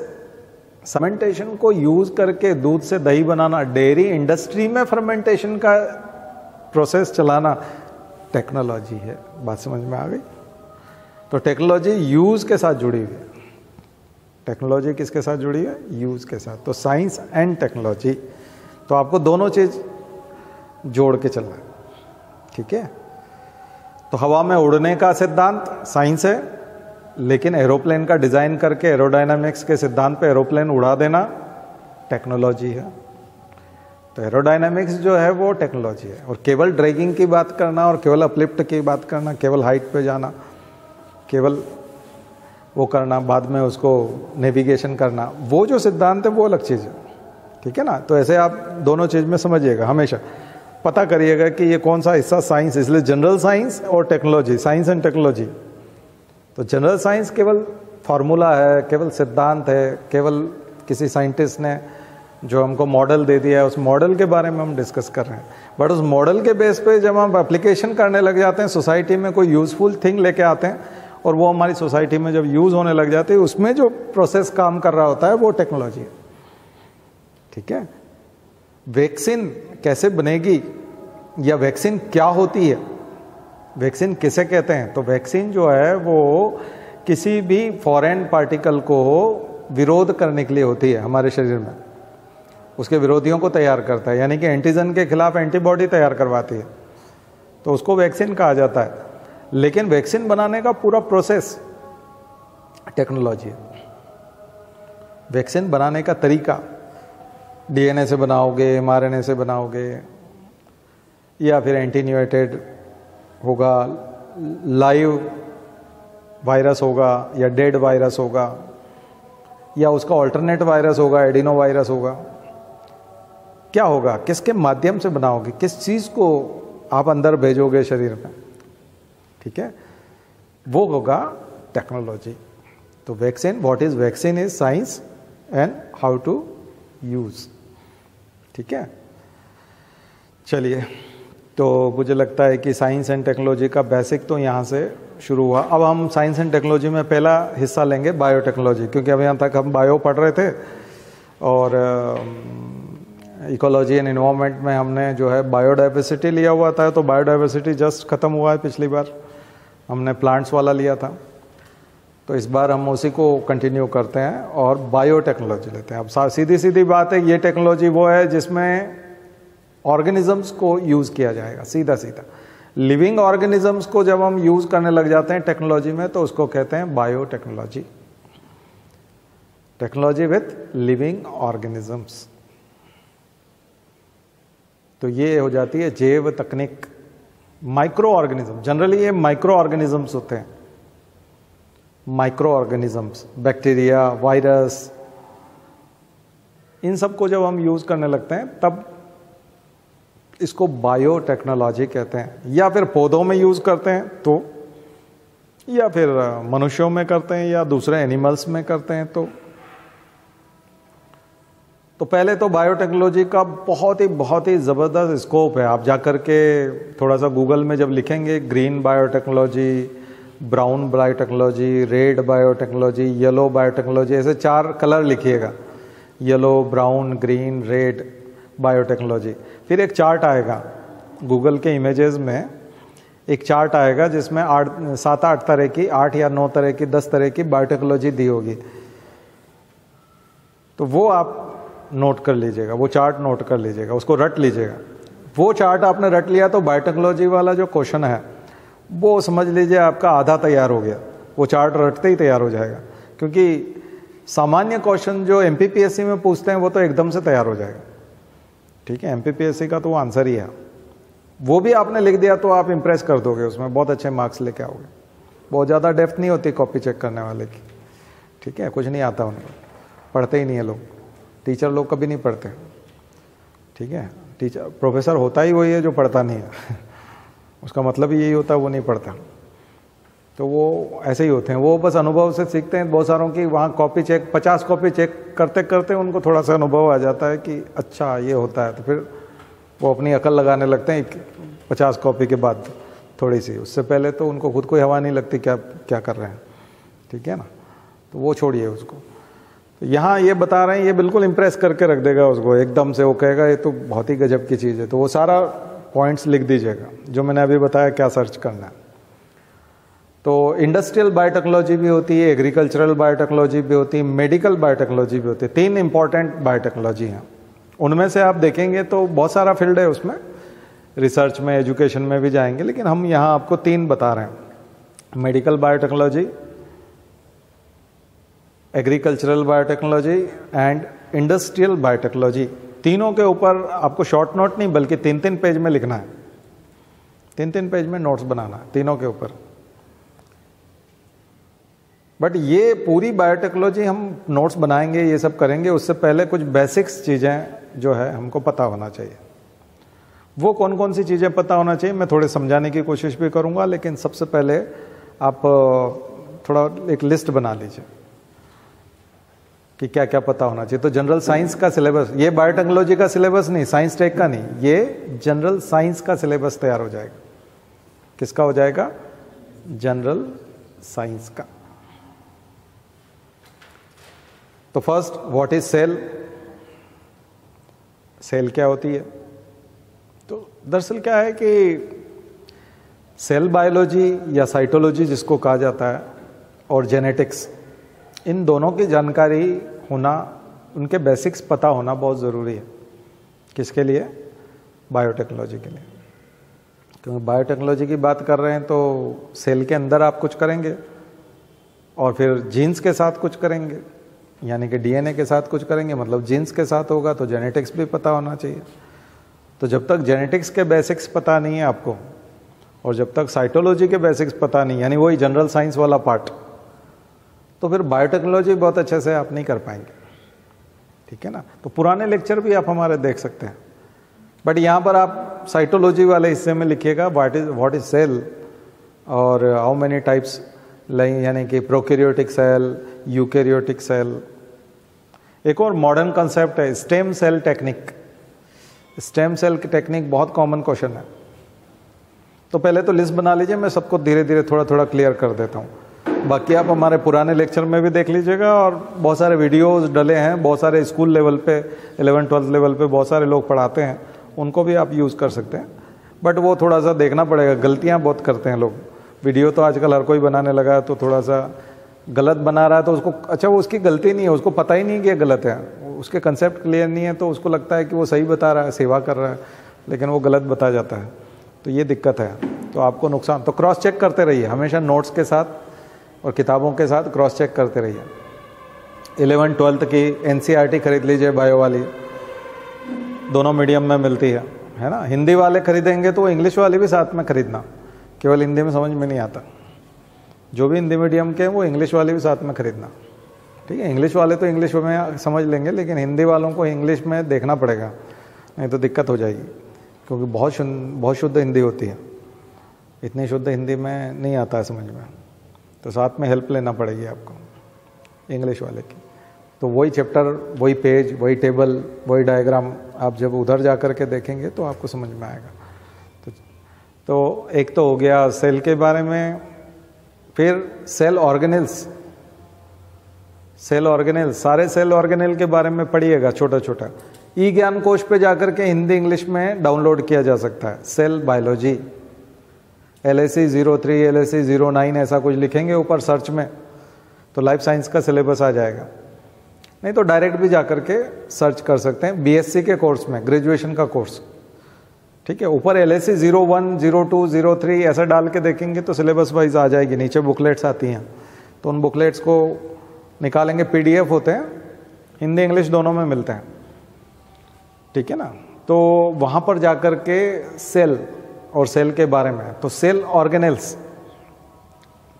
फर्मेंटेशन को यूज करके दूध से दही बनाना, डेयरी इंडस्ट्री में फर्मेंटेशन का प्रोसेस चलाना टेक्नोलॉजी है। बात समझ में आ गई? तो टेक्नोलॉजी यूज के साथ जुड़ी हुई है। टेक्नोलॉजी किसके साथ जुड़ी है? यूज के साथ। तो साइंस एंड टेक्नोलॉजी, तो आपको दोनों चीज जोड़ के चलना है, ठीक है। तो हवा में उड़ने का सिद्धांत साइंस है, लेकिन एरोप्लेन का डिजाइन करके एरोडायनामिक्स के सिद्धांत पे एरोप्लेन उड़ा देना टेक्नोलॉजी है। तो एरोडायनामिक्स जो है वो टेक्नोलॉजी है। और केवल ड्रैगिंग की बात करना और केवल अपलिफ्ट की बात करना, केवल हाइट पे जाना, केवल वो करना, बाद में उसको नेविगेशन करना, वो जो सिद्धांत है वो अलग चीज़ है, ठीक है ना। तो ऐसे आप दोनों चीज़ में समझिएगा, हमेशा पता करिएगा कि ये कौन सा हिस्सा साइंस, इसलिए जनरल साइंस और टेक्नोलॉजी, साइंस एंड टेक्नोलॉजी। तो जनरल साइंस केवल फार्मूला है, केवल सिद्धांत है, केवल किसी साइंटिस्ट ने जो हमको मॉडल दे दिया है उस मॉडल के बारे में हम डिस्कस कर रहे हैं। बट उस मॉडल के बेस पे जब हम एप्लीकेशन करने लग जाते हैं, सोसाइटी में कोई यूजफुल थिंग लेके आते हैं और वो हमारी सोसाइटी में जब यूज होने लग जाती है, उसमें जो प्रोसेस काम कर रहा होता है वो टेक्नोलॉजी है, ठीक है। वैक्सीन कैसे बनेगी या वैक्सीन क्या होती है, वैक्सीन किसे कहते हैं? तो वैक्सीन जो है वो किसी भी फॉरेन पार्टिकल को विरोध करने के लिए होती है हमारे शरीर में, उसके विरोधियों को तैयार करता है, यानी कि एंटीजन के खिलाफ एंटीबॉडी तैयार करवाती है, तो उसको वैक्सीन कहा जाता है। लेकिन वैक्सीन बनाने का पूरा प्रोसेस टेक्नोलॉजी है। वैक्सीन बनाने का तरीका, डीएनए से बनाओगे, एमआरएनए से बनाओगे, या फिर एंटीन्यूएटेड होगा, लाइव वायरस होगा, या डेड वायरस होगा, या उसका ऑल्टरनेट वायरस होगा, एडिनो वायरस होगा, क्या होगा, किसके माध्यम से बनाओगे, किस चीज को आप अंदर भेजोगे शरीर में, ठीक है, वो होगा टेक्नोलॉजी। तो vaccine, what is vaccine is science and how to use, ठीक है। चलिए, तो मुझे लगता है कि साइंस एंड टेक्नोलॉजी का बेसिक तो यहाँ से शुरू हुआ। अब हम साइंस एंड टेक्नोलॉजी में पहला हिस्सा लेंगे बायोटेक्नोलॉजी, क्योंकि अब यहाँ तक हम बायो पढ़ रहे थे और इकोलॉजी एंड एनवायरनमेंट में हमने जो है बायोडाइवर्सिटी लिया हुआ था। तो बायोडाइवर्सिटी जस्ट खत्म हुआ है, पिछली बार हमने प्लांट्स वाला लिया था, तो इस बार हम उसी को कंटिन्यू करते हैं और बायोटेक्नोलॉजी लेते हैं। अब सीधी सीधी बात है, ये टेक्नोलॉजी वो है जिसमें ऑर्गेनिजम्स को यूज किया जाएगा, सीधा सीधा। लिविंग ऑर्गेनिजम्स को जब हम यूज करने लग जाते हैं टेक्नोलॉजी में, तो उसको कहते हैं biotechnology. Technology with living organisms, तो ये हो जाती है जैव तकनीक। माइक्रो ऑर्गेनिज्म, जनरली ये माइक्रो ऑर्गेनिजम्स होते हैं, माइक्रो ऑर्गेनिजम्स, बैक्टीरिया, वायरस, इन सब को जब हम यूज करने लगते हैं तब इसको बायोटेक्नोलॉजी कहते हैं। या फिर पौधों में यूज करते हैं तो, या फिर मनुष्यों में करते हैं, या दूसरे एनिमल्स में करते हैं तो पहले तो बायोटेक्नोलॉजी का बहुत ही ज़बरदस्त स्कोप है। आप जाकर के थोड़ा सा गूगल में जब लिखेंगे green biotechnology, brown biotechnology, red biotechnology, yellow biotechnology, ऐसे 4 कलर लिखिएगा, yellow, brown, green, red biotechnology. फिर एक चार्ट आएगा गूगल के इमेजेस में, एक चार्ट आएगा जिसमें 7-8 तरह की, 8 या 9 तरह की, 10 तरह की बायोटेक्नोलॉजी दी होगी। तो वो आप नोट कर लीजिएगा, वो चार्ट नोट कर लीजिएगा, उसको रट लीजिएगा। वो चार्ट आपने रट लिया तो बायोटेक्नोलॉजी वाला जो क्वेश्चन है वो समझ लीजिए आपका आधा तैयार हो गया, वो चार्ट रटते ही तैयार हो जाएगा। क्योंकि सामान्य क्वेश्चन जो एमपीपीएससी में पूछते हैं वो तो एकदम से तैयार हो जाएगा, ठीक है। एमपीपीएससी का तो वो आंसर ही है, वो भी आपने लिख दिया तो आप इंप्रेस कर दोगे, उसमें बहुत अच्छे मार्क्स लेके आओगे। बहुत ज़्यादा डेप्थ नहीं होती कॉपी चेक करने वाले की, ठीक है, कुछ नहीं आता उनको, पढ़ते ही नहीं है लोग, टीचर लोग कभी नहीं पढ़ते, ठीक है। टीचर प्रोफेसर होता ही वही है जो पढ़ता नहीं है उसका मतलब ही यही होता है वो नहीं पढ़ता। तो वो ऐसे ही होते हैं, वो बस अनुभव से सीखते हैं। बहुत सारों की वहाँ कॉपी चेक, 50 कॉपी चेक करते करते उनको थोड़ा सा अनुभव आ जाता है कि अच्छा ये होता है, तो फिर वो अपनी अकल लगाने लगते हैं 50 कॉपी के बाद थोड़ी सी। उससे पहले तो उनको खुद को हवा नहीं लगती क्या क्या कर रहे हैं, ठीक है ना। तो वो छोड़िए उसको। यहाँ ये बता रहे हैं, ये बिल्कुल इम्प्रेस करके रख देगा उसको, एकदम से वो कहेगा ये तो बहुत ही गजब की चीज़ है। तो वो सारा पॉइंट्स लिख दीजिएगा जो मैंने अभी बताया क्या सर्च करना है। तो इंडस्ट्रियल बायोटेक्नोलॉजी भी होती है, एग्रीकल्चरल बायोटेक्नोलॉजी भी होती है, मेडिकल बायोटेक्नोलॉजी भी होती है। 3 इंपॉर्टेंट बायोटेक्नोलॉजी हैं। उनमें से आप देखेंगे तो बहुत सारा फील्ड है उसमें, रिसर्च में, एजुकेशन में भी जाएंगे, लेकिन हम यहाँ आपको 3 बता रहे हैं। Medical biotechnology, agricultural biotechnology and industrial biotechnology. तीनों के ऊपर आपको शॉर्ट नोट नहीं बल्कि 3-3 पेज में लिखना है, 3-3 पेज में नोट्स बनाना है तीनों के ऊपर। बट ये पूरी बायोटेक्नोलॉजी हम नोट्स बनाएंगे, ये सब करेंगे, उससे पहले कुछ बेसिक्स चीज़ें जो है हमको पता होना चाहिए। वो कौन कौन सी चीज़ें पता होना चाहिए मैं थोड़े समझाने की कोशिश भी करूँगा, लेकिन सबसे पहले आप थोड़ा एक लिस्ट बना लीजिए कि क्या क्या पता होना चाहिए। तो जनरल साइंस का सिलेबस, ये बायोटेक्नोलॉजी का सिलेबस नहीं, साइंस टेक का नहीं, ये जनरल साइंस का सिलेबस तैयार हो जाएगा। किसका हो जाएगा? जनरल साइंस का। तो first, what is cell? Cell क्या होती है? तो दरअसल क्या है कि सेल बायोलॉजी या साइटोलॉजी जिसको कहा जाता है और जेनेटिक्स, इन दोनों की जानकारी होना, उनके बेसिक्स पता होना बहुत ज़रूरी है। किसके लिए? बायोटेक्नोलॉजी के लिए। क्योंकि बायोटेक्नोलॉजी की बात कर रहे हैं तो सेल के अंदर आप कुछ करेंगे और फिर जीन्स के साथ कुछ करेंगे, यानी कि डीएनए के साथ कुछ करेंगे, मतलब जीन्स के साथ होगा, तो जेनेटिक्स भी पता होना चाहिए। तो जब तक जेनेटिक्स के बेसिक्स पता नहीं है आपको और जब तक साइटोलॉजी के बेसिक्स पता नहीं, यानी वही जनरल साइंस वाला पार्ट, तो फिर बायोटेक्नोलॉजी बहुत अच्छे से आप नहीं कर पाएंगे। ठीक है ना? तो पुराने लेक्चर भी आप हमारे देख सकते हैं, बट यहाँ पर आप साइटोलॉजी वाले हिस्से में लिखिएगा व्हाट इज सेल और हाउ मेनी टाइप्स, यानी कि प्रोकैरियोटिक सेल, यूकैरियोटिक सेल। एक और मॉडर्न कंसेप्ट है stem cell technique. Stem cell की टेक्निक बहुत कॉमन क्वेश्चन है। तो पहले तो लिस्ट बना लीजिए, मैं सबको धीरे धीरे थोड़ा थोड़ा क्लियर कर देता हूँ। बाकी आप हमारे पुराने लेक्चर में भी देख लीजिएगा और बहुत सारे वीडियोस डले हैं, बहुत सारे स्कूल लेवल पे, 11-12 लेवल पे बहुत सारे लोग पढ़ाते हैं, उनको भी आप यूज़ कर सकते हैं। बट वो थोड़ा सा देखना पड़ेगा, गलतियाँ बहुत करते हैं लोग। वीडियो तो आजकल हर कोई बनाने लगा है, तो थोड़ा सा गलत बना रहा है तो उसको, अच्छा वो उसकी गलती नहीं है, उसको पता ही नहीं कि ये गलत है, उसके कंसेप्ट क्लियर नहीं है, तो उसको लगता है कि वो सही बता रहा है, सेवा कर रहा है, लेकिन वो गलत बता जाता है। तो ये दिक्कत है, तो आपको नुकसान। तो क्रॉस चेक करते रहिए हमेशा, नोट्स के साथ और किताबों के साथ क्रॉस चेक करते रहिए। 11-12 की NCERT खरीद लीजिए, बायो वाली, दोनों मीडियम में मिलती है ना। हिंदी वाले खरीदेंगे तो इंग्लिश वाले भी साथ में खरीदना, केवल हिंदी में समझ में नहीं आता। जो भी हिंदी मीडियम के हैं वो इंग्लिश वाले भी साथ में खरीदना। ठीक है? इंग्लिश वाले तो इंग्लिश में समझ लेंगे, लेकिन हिंदी वालों को इंग्लिश में देखना पड़ेगा, नहीं तो दिक्कत हो जाएगी, क्योंकि बहुत शुद्ध हिंदी होती है। इतनी शुद्ध हिंदी में नहीं आता है समझ में, तो साथ में हेल्प लेना पड़ेगी आपको इंग्लिश वाले की। तो वही चैप्टर, वही पेज, वही टेबल, वही डायग्राम आप जब उधर जा कर के देखेंगे तो आपको समझ में आएगा। तो एक तो हो गया सेल के बारे में। फिर सेल ऑर्गेनेल्स, सेल ऑर्गेनेल, सारे सेल ऑर्गेनेल के बारे में पढ़िएगा छोटा छोटा। ई ज्ञान कोश पे जाकर के हिंदी इंग्लिश में डाउनलोड किया जा सकता है। सेल बायोलॉजी, LSE 03, LSE 09 ऐसा कुछ लिखेंगे ऊपर सर्च में, तो लाइफ साइंस का सिलेबस आ जाएगा। नहीं तो डायरेक्ट भी जाकर के सर्च कर सकते हैं BSc के कोर्स में, ग्रेजुएशन का कोर्स। ठीक है? ऊपर LSE 01, 02, 03 ऐसा डाल के देखेंगे तो सिलेबस वाइज आ जाएगी। नीचे बुकलेट्स आती हैं, तो उन बुकलेट्स को निकालेंगे, PDF होते हैं, हिंदी इंग्लिश दोनों में मिलते हैं। ठीक है ना? तो वहाँ पर जाकर के सेल और सेल के बारे में, तो सेल ऑर्गेनेल्स,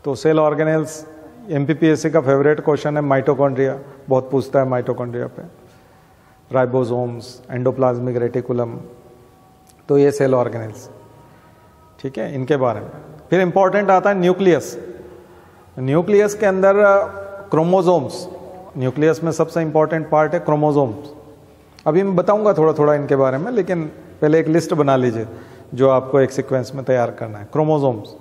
तो सेल ऑर्गेनेल्स MPPSC का फेवरेट क्वेश्चन है। माइटोकॉन्ड्रिया बहुत पूछता है, माइटोकॉन्ड्रिया पे, राइबोसोम्स, एंडोप्लाज्मिक रेटिकुलम, तो ये सेल ऑर्गेनेल्स। ठीक है? इनके बारे में। फिर इंपॉर्टेंट आता है न्यूक्लियस। न्यूक्लियस के अंदर क्रोमोसोम्स, न्यूक्लियस में सबसे इंपॉर्टेंट पार्ट है क्रोमोसोम्स। अभी मैं बताऊंगा थोड़ा थोड़ा इनके बारे में, लेकिन पहले एक लिस्ट बना लीजिए जो आपको एक सीक्वेंस में तैयार करना है। क्रोमोसोम्स,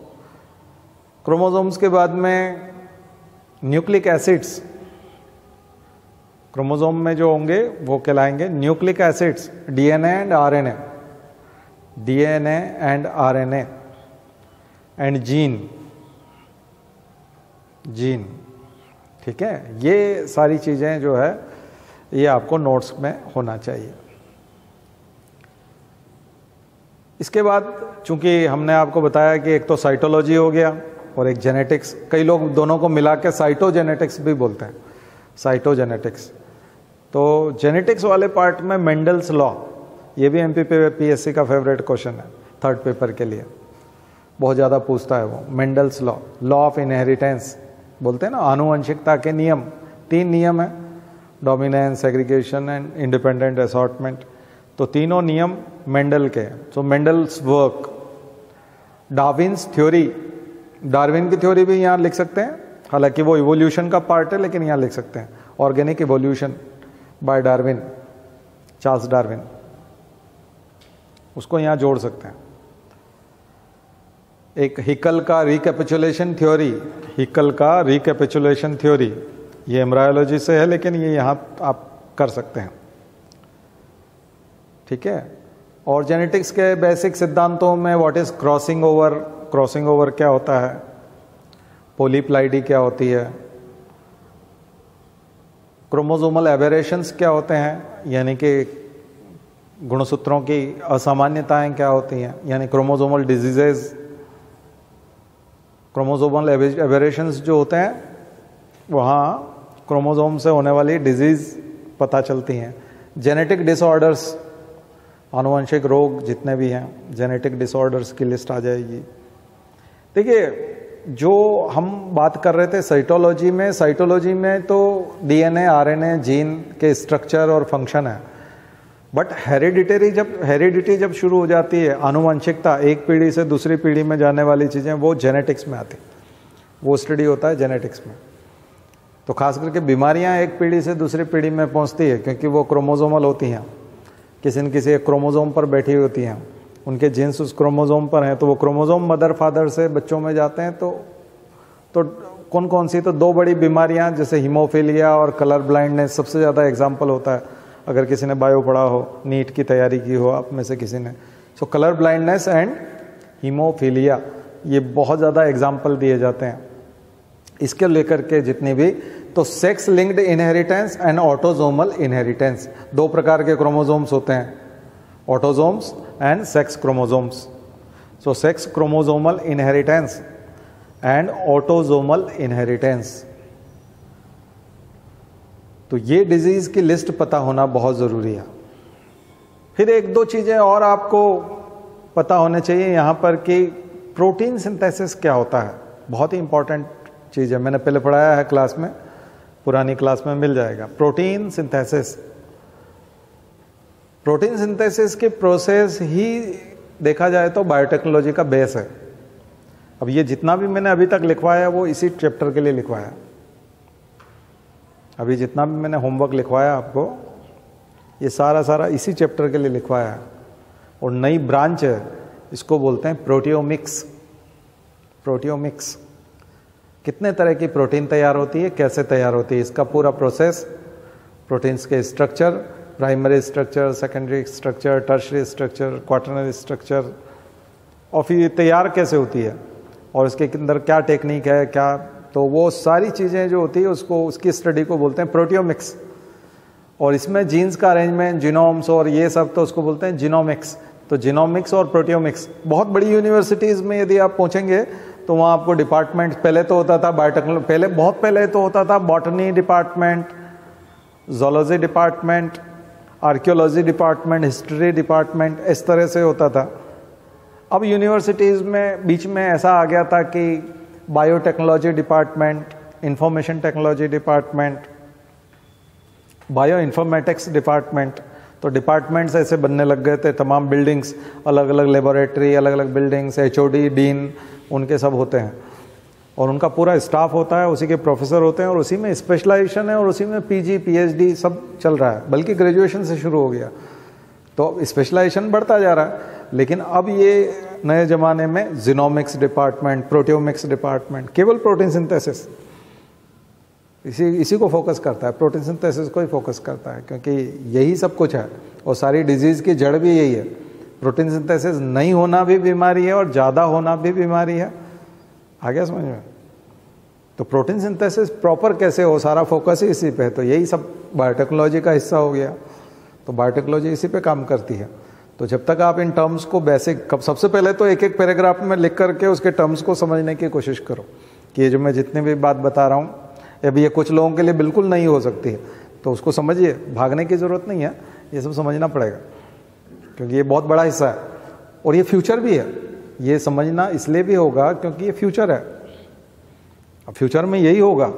क्रोमोसोम्स के बाद में न्यूक्लिक एसिड्स, क्रोमोसोम में जो होंगे वो कहलाएंगे nucleic acids, DNA and RNA, DNA and RNA and gene, gene, ठीक है। ये सारी चीजें जो है ये आपको नोट्स में होना चाहिए। इसके बाद चूंकि हमने आपको बताया कि एक तो साइटोलॉजी हो गया और एक जेनेटिक्स, कई लोग दोनों को मिला के साइटोजेनेटिक्स भी बोलते हैं, साइटोजेनेटिक्स। तो जेनेटिक्स वाले पार्ट में मेंडल्स लॉ, ये भी एमपीपीएससी का फेवरेट क्वेश्चन है, थर्ड पेपर के लिए बहुत ज़्यादा पूछता है वो। Mendel's law, law of inheritance बोलते हैं ना, आनुवंशिकता के नियम, 3 नियम है, dominance, segregation and independent assortment. तो तीनों नियम मेंडल के। So Mendel's work, Darwin's theory, Darwin की थ्योरी भी यहाँ लिख सकते हैं, हालांकि वो इवोल्यूशन का पार्ट है, लेकिन यहाँ लिख सकते हैं organic evolution bye Darwin, Charles Darwin, उसको यहाँ जोड़ सकते हैं। एक हिकल का रिकैपिचुलेशन थ्योरी, हिकल का रिकैपिचुलेशन थ्योरी, ये एम्ब्रायोलॉजी से है लेकिन ये यहाँ आप कर सकते हैं, ठीक है। और जेनेटिक्स के बेसिक सिद्धांतों में what is crossing over, crossing over क्या होता है, पॉलीप्लाइडी क्या होती है, क्रोमोसोमल एबेरेशंस क्या होते हैं, यानी कि गुणसूत्रों की असामान्यताएं क्या होती हैं, यानी क्रोमोसोमल डिजीजेज, क्रोमोसोमल एबेरेशंस जो होते हैं वहाँ क्रोमोसोम से होने वाली डिजीज पता चलती हैं। जेनेटिक डिसऑर्डर्स, आनुवंशिक रोग जितने भी हैं, जेनेटिक डिसऑर्डर्स की लिस्ट आ जाएगी। देखिए जो हम बात कर रहे थे साइटोलॉजी में, साइटोलॉजी में तो डीएनए, आरएनए, जीन के स्ट्रक्चर और फंक्शन है, बट हेरिडिटी जब शुरू हो जाती है, आनुवंशिकता, एक पीढ़ी से दूसरी पीढ़ी में जाने वाली चीज़ें, वो जेनेटिक्स में आती, वो स्टडी होता है जेनेटिक्स में। तो खास करके बीमारियां एक पीढ़ी से दूसरी पीढ़ी में पहुंचती है क्योंकि वो क्रोमोसोमल होती हैं, किसी न किसी एक क्रोमोसोम पर बैठी होती हैं, उनके जीन्स उस क्रोमोसोम पर हैं, तो वो क्रोमोसोम मदर फादर से बच्चों में जाते हैं। तो कौन कौन सी, तो 2 बड़ी बीमारियां जैसे हीमोफीलिया और कलर ब्लाइंडनेस सबसे ज़्यादा एग्जाम्पल होता है, अगर किसी ने बायो पढ़ा हो, नीट की तैयारी की हो आप में से किसी ने, सो कलर ब्लाइंडनेस एंड हीमोफीलिया, ये बहुत ज़्यादा एग्जाम्पल दिए जाते हैं इसके लेकर के जितनी भी। तो sex linked inheritance and autosomal inheritance, 2 प्रकार के क्रोमोसोम्स होते हैं, autosomes and sex chromosomes. So sex chromosomal inheritance and autosomal inheritance, तो ये डिजीज की लिस्ट पता होना बहुत जरूरी है। फिर 1-2 चीजें और आपको पता होने चाहिए यहाँ पर कि प्रोटीन सिंथेसिस क्या होता है, बहुत ही इंपॉर्टेंट चीज है, मैंने पहले पढ़ाया है क्लास में, पुरानी क्लास में मिल जाएगा। प्रोटीन सिंथेसिस, प्रोटीन सिंथेसिस की प्रोसेस ही देखा जाए तो बायोटेक्नोलॉजी का बेस है। अब ये जितना भी मैंने अभी तक लिखवाया वो इसी चैप्टर के लिए लिखवाया, अभी जितना भी मैंने होमवर्क लिखवाया आपको ये सारा इसी चैप्टर के लिए लिखवाया है। और नई ब्रांच है, इसको बोलते हैं प्रोटियोमिक्स। प्रोटियोमिक्स, कितने तरह की प्रोटीन तैयार होती है, कैसे तैयार होती है, इसका पूरा प्रोसेस, प्रोटीन्स के structure, primary structure, secondary structure, tertiary structure, quaternary structure, और फिर ये तैयार कैसे होती है और इसके अंदर क्या टेक्निक है क्या, तो वो सारी चीज़ें जो होती है उसको, उसकी स्टडी को बोलते हैं प्रोटियोमिक्स। और इसमें जीन्स का अरेंजमेंट, जीनोम्स और ये सब, तो उसको बोलते हैं जीनोमिक्स। तो जीनोमिक्स और प्रोटियोमिक्स, बहुत बड़ी यूनिवर्सिटीज़ में यदि आप पहुँचेंगे तो वहाँ आपको डिपार्टमेंट, पहले तो होता था बायोटेक्नोलॉजी, पहले बहुत पहले तो होता था botany department, zoology department, archaeology department, history department, इस तरह से होता था। अब यूनिवर्सिटीज़ में बीच में ऐसा आ गया था कि biotechnology department, information technology department, bio informatics department, तो डिपार्टमेंट्स ऐसे बनने लग गए थे, तमाम बिल्डिंग्स, अलग अलग लेबोरेटरी, अलग अलग बिल्डिंग्स, एचओडी, डीन, उनके सब होते हैं और उनका पूरा स्टाफ होता है, उसी के प्रोफेसर होते हैं और उसी में स्पेशलाइजेशन है और उसी में पीजी, पीएचडी सब चल रहा है, बल्कि ग्रेजुएशन से शुरू हो गया। तो स्पेशलाइजेशन बढ़ता जा रहा है। लेकिन अब ये नए ज़माने में जीनोमिक्स डिपार्टमेंट, प्रोटियोमिक्स डिपार्टमेंट, केवल प्रोटीन सिंथेसिस, इसी को फोकस करता है, प्रोटीन सिंथेसिस को ही फोकस करता है, क्योंकि यही सब कुछ है और सारी डिजीज़ की जड़ भी यही है। प्रोटीन सिंथेसिस नहीं होना भी बीमारी है और ज़्यादा होना भी बीमारी है। आ गया समझ में? तो प्रोटीन सिंथेसिस प्रॉपर कैसे हो, सारा फोकस ही इसी पे है। तो यही सब बायोटेक्नोलॉजी का हिस्सा हो गया। तो बायोटेक्नोलॉजी इसी पे काम करती है। तो जब तक आप इन टर्म्स को बेसिक, सबसे पहले तो एक एक पैराग्राफ में लिख करके उसके टर्म्स को समझने की कोशिश करो कि ये जो मैं जितनी भी बात बता रहा हूँ अभी ये कुछ लोगों के लिए बिल्कुल नहीं हो सकती है, तो उसको समझिए, भागने की ज़रूरत नहीं है, ये सब समझना पड़ेगा क्योंकि ये बहुत बड़ा हिस्सा है और ये फ्यूचर भी है। ये समझना इसलिए भी होगा क्योंकि ये फ्यूचर है। अब फ्यूचर में यही होगा,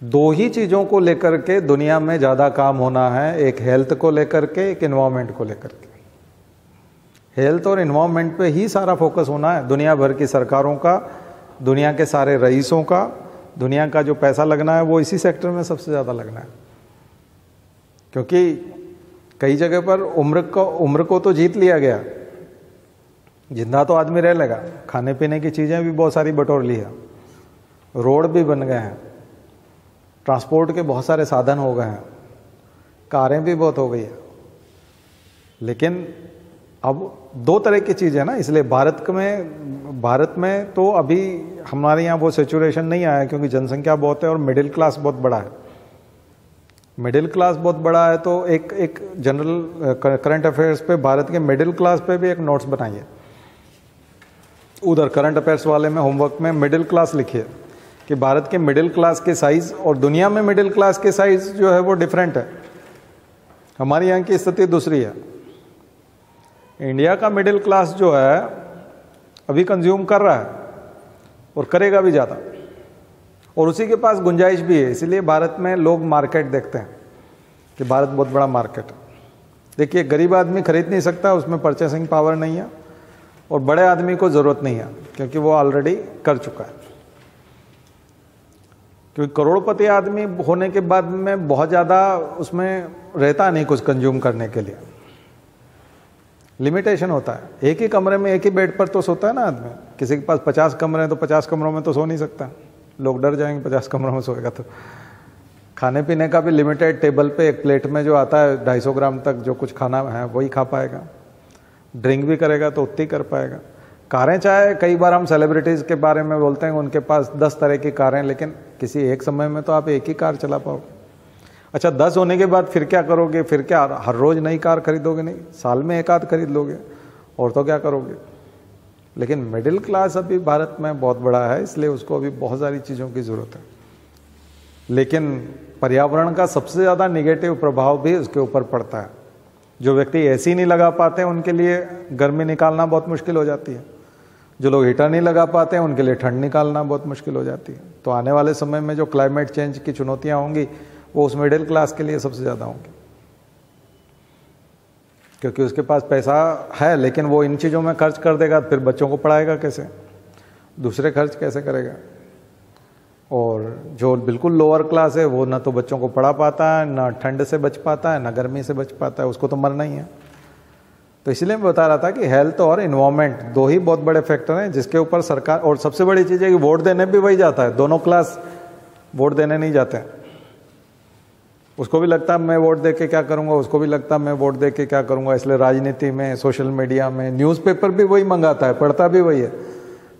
दो ही चीज़ों को लेकर के दुनिया में ज़्यादा काम होना है, एक हेल्थ को लेकर के, एक एनवायरनमेंट को लेकर के। हेल्थ और एनवायरनमेंट पे ही सारा फोकस होना है। दुनिया भर की सरकारों का, दुनिया के सारे रईसों का, दुनिया का जो पैसा लगना है वो इसी सेक्टर में सबसे ज़्यादा लगना है। क्योंकि कई जगह पर उम्र को तो जीत लिया गया, जिंदा तो आदमी रह लेगा। खाने पीने की चीज़ें भी बहुत सारी बटोर ली है, रोड भी बन गए हैं, ट्रांसपोर्ट के बहुत सारे साधन हो गए हैं, कारें भी बहुत हो गई है। लेकिन अब दो तरह की चीज़ है ना, इसलिए भारत में तो अभी हमारे यहाँ वो सेचुरेशन नहीं आया क्योंकि जनसंख्या बहुत है और मिडिल क्लास बहुत बड़ा है। मिडिल क्लास बहुत बड़ा है तो एक जनरल करंट अफेयर्स पे भारत के मिडिल क्लास पे भी एक नोट्स बनाइए। उधर करंट अफेयर्स वाले में होमवर्क में मिडिल क्लास लिखिए कि भारत के मिडिल क्लास के साइज और दुनिया में मिडिल क्लास के साइज जो है वो डिफरेंट है। हमारे यहाँ की स्थिति दूसरी है। इंडिया का मिडिल क्लास जो है अभी कंज्यूम कर रहा है और करेगा भी ज़्यादा, और उसी के पास गुंजाइश भी है। इसीलिए भारत में लोग मार्केट देखते हैं कि भारत बहुत बड़ा मार्केट है। देखिए, गरीब आदमी खरीद नहीं सकता, उसमें परचेसिंग पावर नहीं है, और बड़े आदमी को ज़रूरत नहीं है क्योंकि वो ऑलरेडी कर चुका है। क्योंकि करोड़पति आदमी होने के बाद में बहुत ज़्यादा उसमें रहता नहीं कुछ कंज्यूम करने के लिए, लिमिटेशन होता है। एक ही कमरे में एक ही बेड पर तो सोता है ना आदमी। किसी के पास 50 कमरे हैं तो 50 कमरों में तो सो नहीं सकता, लोग डर जाएंगे 50 कमरों में सोएगा तो। खाने पीने का भी लिमिटेड, टेबल पे एक प्लेट में जो आता है 250 ग्राम तक जो कुछ खाना है वही खा पाएगा। ड्रिंक भी करेगा तो उतनी कर पाएगा। कारें, चाहे कई बार हम सेलिब्रिटीज़ के बारे में बोलते हैं उनके पास 10 तरह की कारें, लेकिन किसी एक समय में तो आप एक ही कार चला पाओगे। अच्छा, 10 होने के बाद फिर क्या करोगे? फिर क्या हर रोज़ नई कार खरीदोगे? नहीं, साल में एक आध खरीद लोगे, और तो क्या करोगे। लेकिन मिडिल क्लास अभी भारत में बहुत बड़ा है, इसलिए उसको अभी बहुत सारी चीज़ों की ज़रूरत है। लेकिन पर्यावरण का सबसे ज़्यादा निगेटिव प्रभाव भी उसके ऊपर पड़ता है। जो व्यक्ति एसी नहीं लगा पाते हैं उनके लिए गर्मी निकालना बहुत मुश्किल हो जाती है। जो लोग हीटर नहीं लगा पाते हैं उनके लिए ठंड निकालना बहुत मुश्किल हो जाती है। तो आने वाले समय में जो क्लाइमेट चेंज की चुनौतियाँ होंगी वो उस मिडिल क्लास के लिए सबसे ज़्यादा होंगी, क्योंकि उसके पास पैसा है लेकिन वो इन चीज़ों में खर्च कर देगा, फिर बच्चों को पढ़ाएगा कैसे, दूसरे खर्च कैसे करेगा। और जो बिल्कुल लोअर क्लास है वो ना तो बच्चों को पढ़ा पाता है, ना ठंड से बच पाता है, ना गर्मी से बच पाता है, उसको तो मरना ही है। तो इसलिए मैं बता रहा था कि हेल्थ और इन्वायरमेंट दो ही बहुत बड़े फैक्टर हैं जिसके ऊपर सरकार, और सबसे बड़ी चीज़ है कि वोट देने भी वही जाता है। दोनों क्लास वोट देने नहीं जाते हैं। उसको भी लगता है मैं वोट दे के क्या करूँगा, उसको भी लगता है मैं वोट दे के क्या करूँगा। इसलिए राजनीति में, सोशल मीडिया में, न्यूज़पेपर भी वही मंगाता है, पढ़ता भी वही है।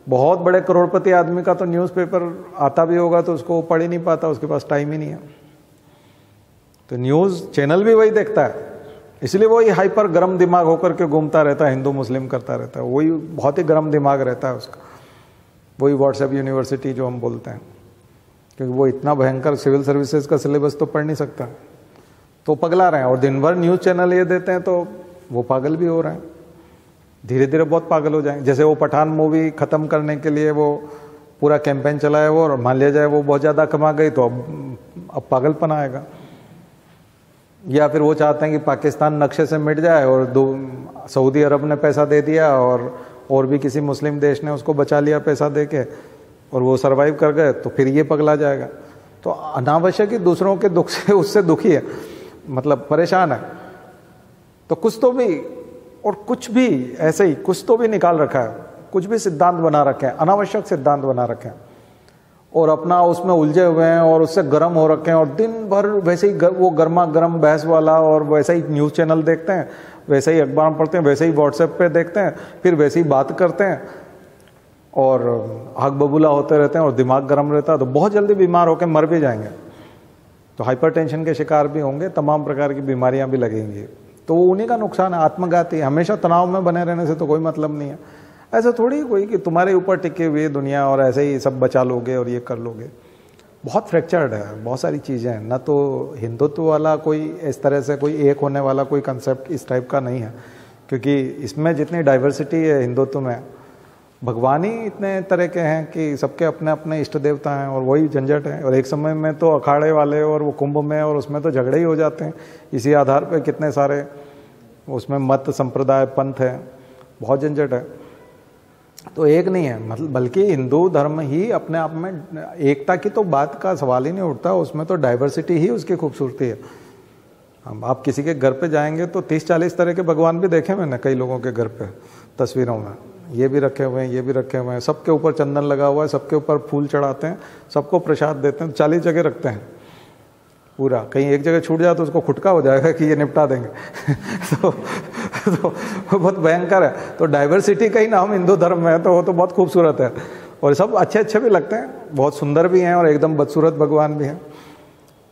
बहुत बड़े करोड़पति आदमी का तो न्यूज़पेपर आता भी होगा तो उसको पढ़ ही नहीं पाता, उसके पास टाइम ही नहीं है। तो न्यूज़ चैनल भी वही देखता है, इसलिए वही हाइपर गर्म दिमाग होकर के घूमता रहता है, हिंदू मुस्लिम करता रहता है। वही बहुत ही गर्म दिमाग रहता है उसका। वही व्हाट्सएप यूनिवर्सिटी जो हम बोलते हैं, क्योंकि वो इतना भयंकर सिविल सर्विसेज का सिलेबस तो पढ़ नहीं सकता, तो पगला रहे हैं। और दिन भर न्यूज़ चैनल ये देते हैं तो वो पागल भी हो रहे हैं, धीरे धीरे बहुत पागल हो जाएंगे। जैसे वो पठान मूवी ख़त्म करने के लिए वो पूरा कैंपेन चलाया वो, और मान लिया जाए वो बहुत ज़्यादा कमा गई तो अब पागलपन आएगा। या फिर वो चाहते हैं कि पाकिस्तान नक्शे से मिट जाए और सऊदी अरब ने पैसा दे दिया और भी किसी मुस्लिम देश ने उसको बचा लिया पैसा दे के, और वो सरवाइव कर गए, तो फिर ये पगला जाएगा। तो अनावश्यक ही दूसरों के दुख से उससे दुखी है, मतलब परेशान है। तो कुछ तो भी, और कुछ भी ऐसे ही कुछ तो भी निकाल रखा है, कुछ भी सिद्धांत बना रखे हैं, अनावश्यक सिद्धांत बना रखे हैं। और अपना उसमें उलझे हुए हैं और उससे गर्म हो रखे हैं और दिन भर वैसे ही वो गर्मा गर्म बहस वाला, और वैसे ही न्यूज़ चैनल देखते हैं, वैसे ही अखबार पढ़ते हैं, वैसे ही व्हाट्सएप पे देखते हैं, फिर वैसे ही बात करते हैं और आग बबूला होते रहते हैं और दिमाग गर्म रहता है, तो बहुत जल्दी बीमार होकर मर भी जाएंगे। तो हाइपरटेंशन के शिकार भी होंगे, तमाम प्रकार की बीमारियां भी लगेंगी। तो वो उन्हीं का नुकसान है, आत्मघाती। हमेशा तनाव में बने रहने से तो कोई मतलब नहीं है। ऐसा थोड़ी कोई कि तुम्हारे ऊपर टिके हुई दुनिया और ऐसे ही सब बचा लोगे और ये कर लोगे। बहुत फ्रैक्चर्ड है, बहुत सारी चीज़ें हैं। न तो हिंदुत्व वाला कोई इस तरह से कोई एक होने वाला कोई कंसेप्ट इस टाइप का नहीं है, क्योंकि इसमें जितनी डाइवर्सिटी है हिंदुत्व में, भगवान ही इतने तरह के हैं कि सबके अपने अपने इष्ट देवता हैं और वही झंझट है। और एक समय में तो अखाड़े वाले और वो कुंभ में और उसमें तो झगड़े ही हो जाते हैं इसी आधार पर, कितने सारे उसमें मत संप्रदाय पंथ है, बहुत झंझट है। तो एक नहीं है, मतलब बल्कि हिंदू धर्म ही अपने आप में एकता की तो बात का सवाल ही नहीं उठता, उसमें तो डाइवर्सिटी ही उसकी खूबसूरती है। हम आप किसी के घर पे जाएंगे तो 30-40 तरह के भगवान भी देखे मैंने कई लोगों के घर पे तस्वीरों में, ये भी रखे हुए हैं, ये भी रखे हुए हैं, सबके ऊपर चंदन लगा हुआ है, सबके ऊपर फूल चढ़ाते हैं, सबको प्रसाद देते हैं, 40 जगह रखते हैं पूरा। कहीं एक जगह छूट जाए तो उसको खुटका हो जाएगा कि ये निपटा देंगे तो बहुत भयंकर है। तो डाइवर्सिटी का ही नाम हिंदू धर्म में है, तो वो तो बहुत खूबसूरत है और सब अच्छे अच्छे भी लगते हैं, बहुत सुंदर भी हैं और एकदम बदसूरत भगवान भी हैं,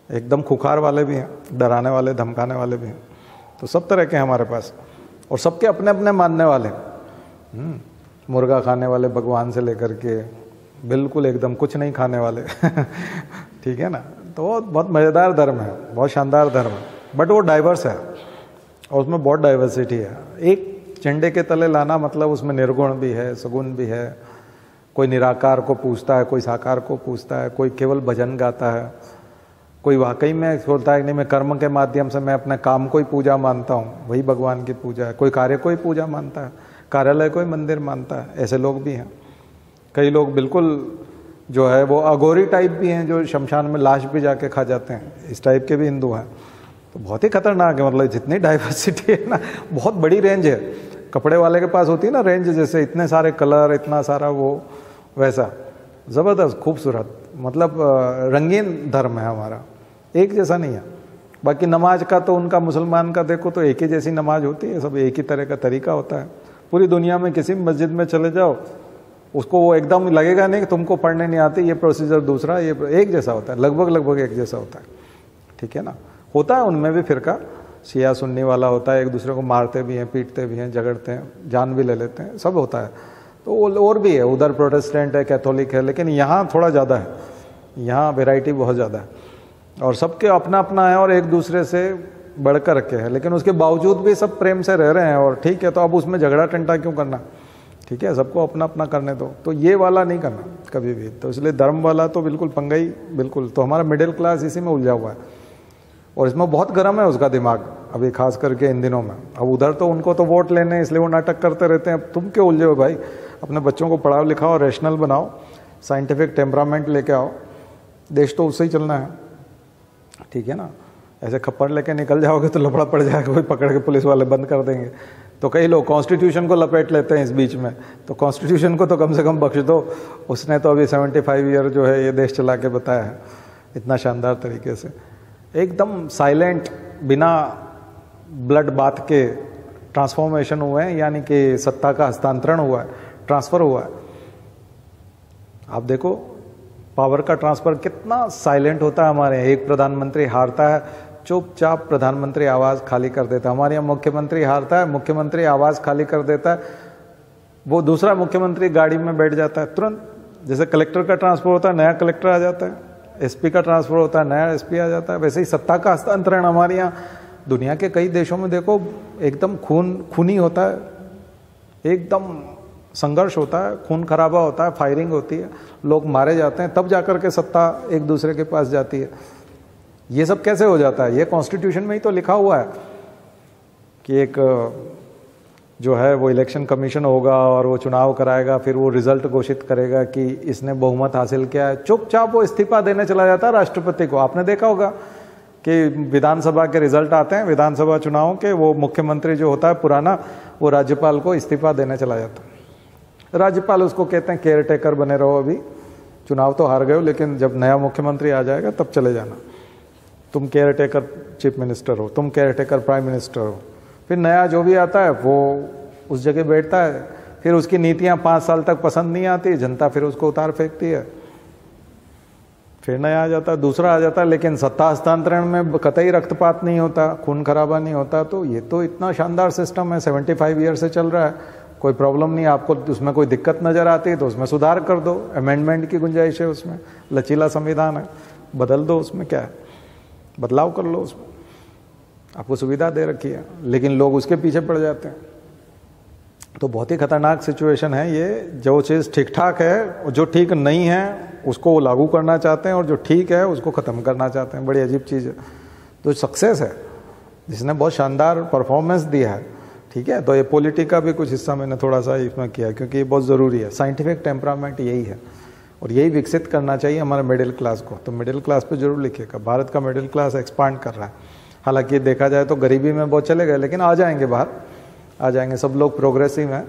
एकदम खुखार वाले भी हैं, डराने वाले धमकाने वाले भी हैं। तो सब तरह के हैं हमारे पास और सबके अपने अपने मानने वाले। मुर्गा खाने वाले भगवान से लेकर के बिल्कुल एकदम कुछ नहीं खाने वाले ठीक है ना। तो बहुत मज़ेदार धर्म है, बहुत शानदार धर्म है, बट वो डाइवर्स है और उसमें बहुत डाइवर्सिटी है। एक झंडे के तले लाना मतलब उसमें निर्गुण भी है, सगुण भी है, कोई निराकार को पूछता है, कोई साकार को पूछता है, कोई केवल भजन गाता है, कोई वाकई में सोचता है कि नहीं मैं कर्म के माध्यम से मैं अपने काम को ही पूजा मानता हूँ, वही भगवान की पूजा है, कोई कार्य को ही पूजा मानता है, कार्यालय को ही मंदिर मानता है। ऐसे लोग भी हैं। कई लोग बिल्कुल जो है वो अघोरी टाइप भी हैं, जो शमशान में लाश भी जाके खा जाते हैं, इस टाइप के भी हिंदू हैं। तो बहुत ही खतरनाक है, मतलब जितनी डाइवर्सिटी है ना, बहुत बड़ी रेंज है। कपड़े वाले के पास होती है ना रेंज, जैसे इतने सारे कलर, इतना सारा वो, वैसा ज़बरदस्त खूबसूरत, मतलब रंगीन धर्म है हमारा, एक जैसा नहीं है। बाकी नमाज का तो उनका, मुसलमान का देखो तो एक ही जैसी नमाज होती है, सब एक ही तरह का तरीका होता है। पूरी दुनिया में किसी मस्जिद में चले जाओ, उसको वो एकदम लगेगा नहीं कि तुमको पढ़ने नहीं आती, ये प्रोसीजर दूसरा, ये एक जैसा होता है, लगभग एक जैसा होता है। ठीक है ना। होता है उनमें भी फिरका, शिया सुन्नी वाला होता है, एक दूसरे को मारते भी हैं, पीटते भी हैं, झगड़ते हैं, जान भी ले लेते हैं, सब होता है। तो और भी है, उधर प्रोटेस्टेंट है, कैथोलिक है, लेकिन यहाँ थोड़ा ज़्यादा है, यहाँ वैरायटी बहुत ज़्यादा है और सबके अपना अपना है और एक दूसरे से बढ़कर रखे हैं। लेकिन उसके बावजूद भी सब प्रेम से रह रहे हैं और ठीक है, तो अब उसमें झगड़ा टंटा क्यों करना, ठीक है, सबको अपना अपना करने दो। तो ये वाला नहीं करना कभी भी। तो इसलिए धर्म वाला तो बिल्कुल पंगा ही, बिल्कुल। तो हमारा मिडिल क्लास इसी में उलझा हुआ है और इसमें बहुत गर्म है उसका दिमाग अभी, खास करके इन दिनों में। अब उधर तो उनको तो वोट लेने, इसलिए वो नाटक करते रहते हैं। अब तुम क्यों उलझे हो भाई, अपने बच्चों को पढ़ाओ लिखाओ, रैशनल बनाओ, साइंटिफिक टेम्परामेंट लेके आओ, देश तो उससे ही चलना है। ठीक है ना। ऐसे खप्पड़ लेके निकल जाओगे तो लफड़ा पड़ जाएगा, कोई पकड़ के पुलिस वाले बंद कर देंगे। तो कई लोग कॉन्स्टिट्यूशन को लपेट लेते हैं इस बीच में, तो कॉन्स्टिट्यूशन को तो कम से कम बख्श दो, उसने तो अभी 75 ईयर जो है ये देश चला के बताया है इतना शानदार तरीके से, एकदम साइलेंट, बिना ब्लड बात के ट्रांसफॉर्मेशन हुए हैं, यानी कि सत्ता का हस्तांतरण हुआ है, ट्रांसफर हुआ है। आप देखो पावर का ट्रांसफर कितना साइलेंट होता है हमारे यहाँ। एक प्रधानमंत्री हारता है, चुपचाप प्रधानमंत्री आवाज़ खाली कर देता है। हमारे यहाँ मुख्यमंत्री हारता है, मुख्यमंत्री आवाज़ खाली कर देता है, वो दूसरा मुख्यमंत्री गाड़ी में बैठ जाता है तुरंत। जैसे कलेक्टर का ट्रांसफर होता है, नया कलेक्टर आ जाता है, एसपी का ट्रांसफर होता है, नया एसपी आ जाता है। वैसे ही सत्ता का हस्तांतरण हमारे यहाँ, दुनिया के कई देशों में देखो एकदम खूनी होता है, एकदम संघर्ष होता है, खून खराबा होता है, फायरिंग होती है, लोग मारे जाते हैं, तब जाकर के सत्ता एक दूसरे के पास जाती है। ये सब कैसे हो जाता है? ये कॉन्स्टिट्यूशन में ही तो लिखा हुआ है कि एक जो है वो इलेक्शन कमीशन होगा और वो चुनाव कराएगा, फिर वो रिजल्ट घोषित करेगा कि इसने बहुमत हासिल किया है। चुपचाप वो इस्तीफा देने चला जाता है राष्ट्रपति को। आपने देखा होगा कि विधानसभा के रिजल्ट आते हैं, विधानसभा चुनाव के, वो मुख्यमंत्री जो होता है पुराना, वो राज्यपाल को इस्तीफा देने चला जाता है। राज्यपाल उसको कहते हैं केयर टेकर बने रहो अभी, चुनाव तो हार गए हो, लेकिन जब नया मुख्यमंत्री आ जाएगा तब चले जाना। तुम केयर टेकर चीफ मिनिस्टर हो, तुम केयर टेकर प्राइम मिनिस्टर हो। फिर नया जो भी आता है वो उस जगह बैठता है, फिर उसकी नीतियां 5 साल तक पसंद नहीं आती, जनता फिर उसको उतार फेंकती है, फिर नया आ जाता है, दूसरा आ जाता है। लेकिन सत्ता हस्तांतरण में कतई रक्तपात नहीं होता, खून खराबा नहीं होता। तो ये तो इतना शानदार सिस्टम है, 75 ईयर से चल रहा है, कोई प्रॉब्लम नहीं। आपको उसमें कोई दिक्कत नजर आती है तो उसमें सुधार कर दो, अमेंडमेंट की गुंजाइश है उसमें, लचीला संविधान है, बदल दो, उसमें क्या है, बदलाव कर लो उसमें, आपको सुविधा दे रखी है। लेकिन लोग उसके पीछे पड़ जाते हैं। तो बहुत ही खतरनाक सिचुएशन है ये। जो चीज़ ठीक ठाक है, जो ठीक नहीं है उसको वो लागू करना चाहते हैं, और जो ठीक है उसको ख़त्म करना चाहते हैं। बड़ी अजीब चीज़ है। तो सक्सेस है, जिसने बहुत शानदार परफॉर्मेंस दिया है, ठीक है। तो ये पॉलिटिक्स का भी कुछ हिस्सा मैंने थोड़ा सा इसमें किया, क्योंकि ये बहुत ज़रूरी है। साइंटिफिक टेम्परामेंट यही है, और यही विकसित करना चाहिए हमारे मिडिल क्लास को। तो मिडिल क्लास पे जरूर लिखिएगा। भारत का मिडिल क्लास एक्सपांड कर रहा है। हालांकि देखा जाए तो गरीबी में बहुत चले गए, लेकिन आ जाएंगे, बाहर आ जाएंगे। सब लोग प्रोग्रेसिव हैं,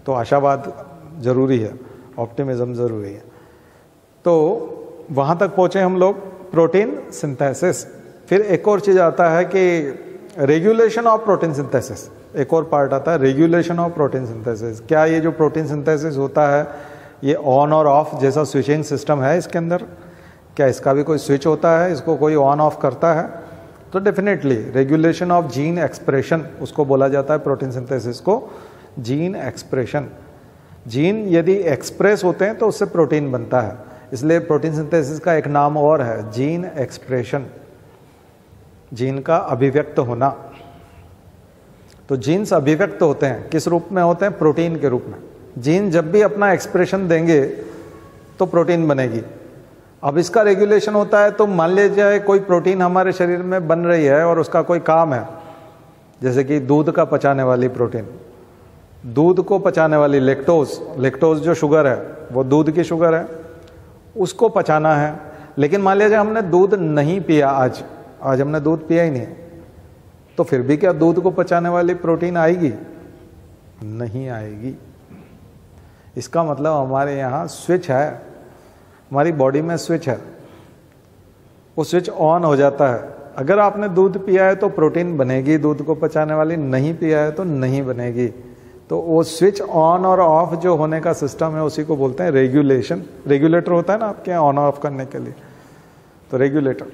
तो आशावाद जरूरी है, ऑप्टिमिज्म ज़रूरी है। तो वहाँ तक पहुँचे हम लोग, प्रोटीन सिंथेसिस। फिर एक और चीज़ आता है कि रेगुलेशन ऑफ प्रोटीन सिंथेसिस, एक और पार्ट आता है, रेगुलेशन ऑफ प्रोटीन सिंथेसिस। क्या ये जो प्रोटीन सिंथेसिस होता है, ये ऑन और ऑफ जैसा स्विचिंग सिस्टम है इसके अंदर? क्या इसका भी कोई स्विच होता है, इसको कोई ऑन ऑफ करता है? तो definitely regulation of gene expression उसको बोला जाता है, प्रोटीन सिंथेसिस को जीन एक्सप्रेशन। जीन यदि एक्सप्रेस होते हैं तो उससे प्रोटीन बनता है, इसलिए प्रोटीन सिंथेसिस का एक नाम और है, जीन एक्सप्रेशन, जीन का अभिव्यक्त होना। तो जीन्स अभिव्यक्त होते हैं, किस रूप में होते हैं? प्रोटीन के रूप में। जीन जब भी अपना एक्सप्रेशन देंगे तो प्रोटीन बनेगी। अब इसका रेगुलेशन होता है, तो मान लीजिए कोई प्रोटीन हमारे शरीर में बन रही है और उसका कोई काम है, जैसे कि दूध का पचाने वाली प्रोटीन, दूध को पचाने वाली लेक्टोज जो शुगर है, वो दूध की शुगर है, उसको पचाना है। लेकिन मान लीजिए हमने दूध नहीं पिया, आज हमने दूध पिया ही नहीं, तो फिर भी क्या दूध को पचाने वाली प्रोटीन आएगी? नहीं आएगी। इसका मतलब हमारे यहाँ स्विच है, हमारी बॉडी में स्विच है, वो स्विच ऑन हो जाता है। अगर आपने दूध पिया है तो प्रोटीन बनेगी दूध को पचाने वाली, नहीं पिया है तो नहीं बनेगी। तो वो स्विच ऑन और ऑफ जो होने का सिस्टम है उसी को बोलते हैं रेगुलेशन। रेगुलेटर होता है ना आपके यहाँ ऑन ऑफ करने के लिए, तो रेगुलेटर।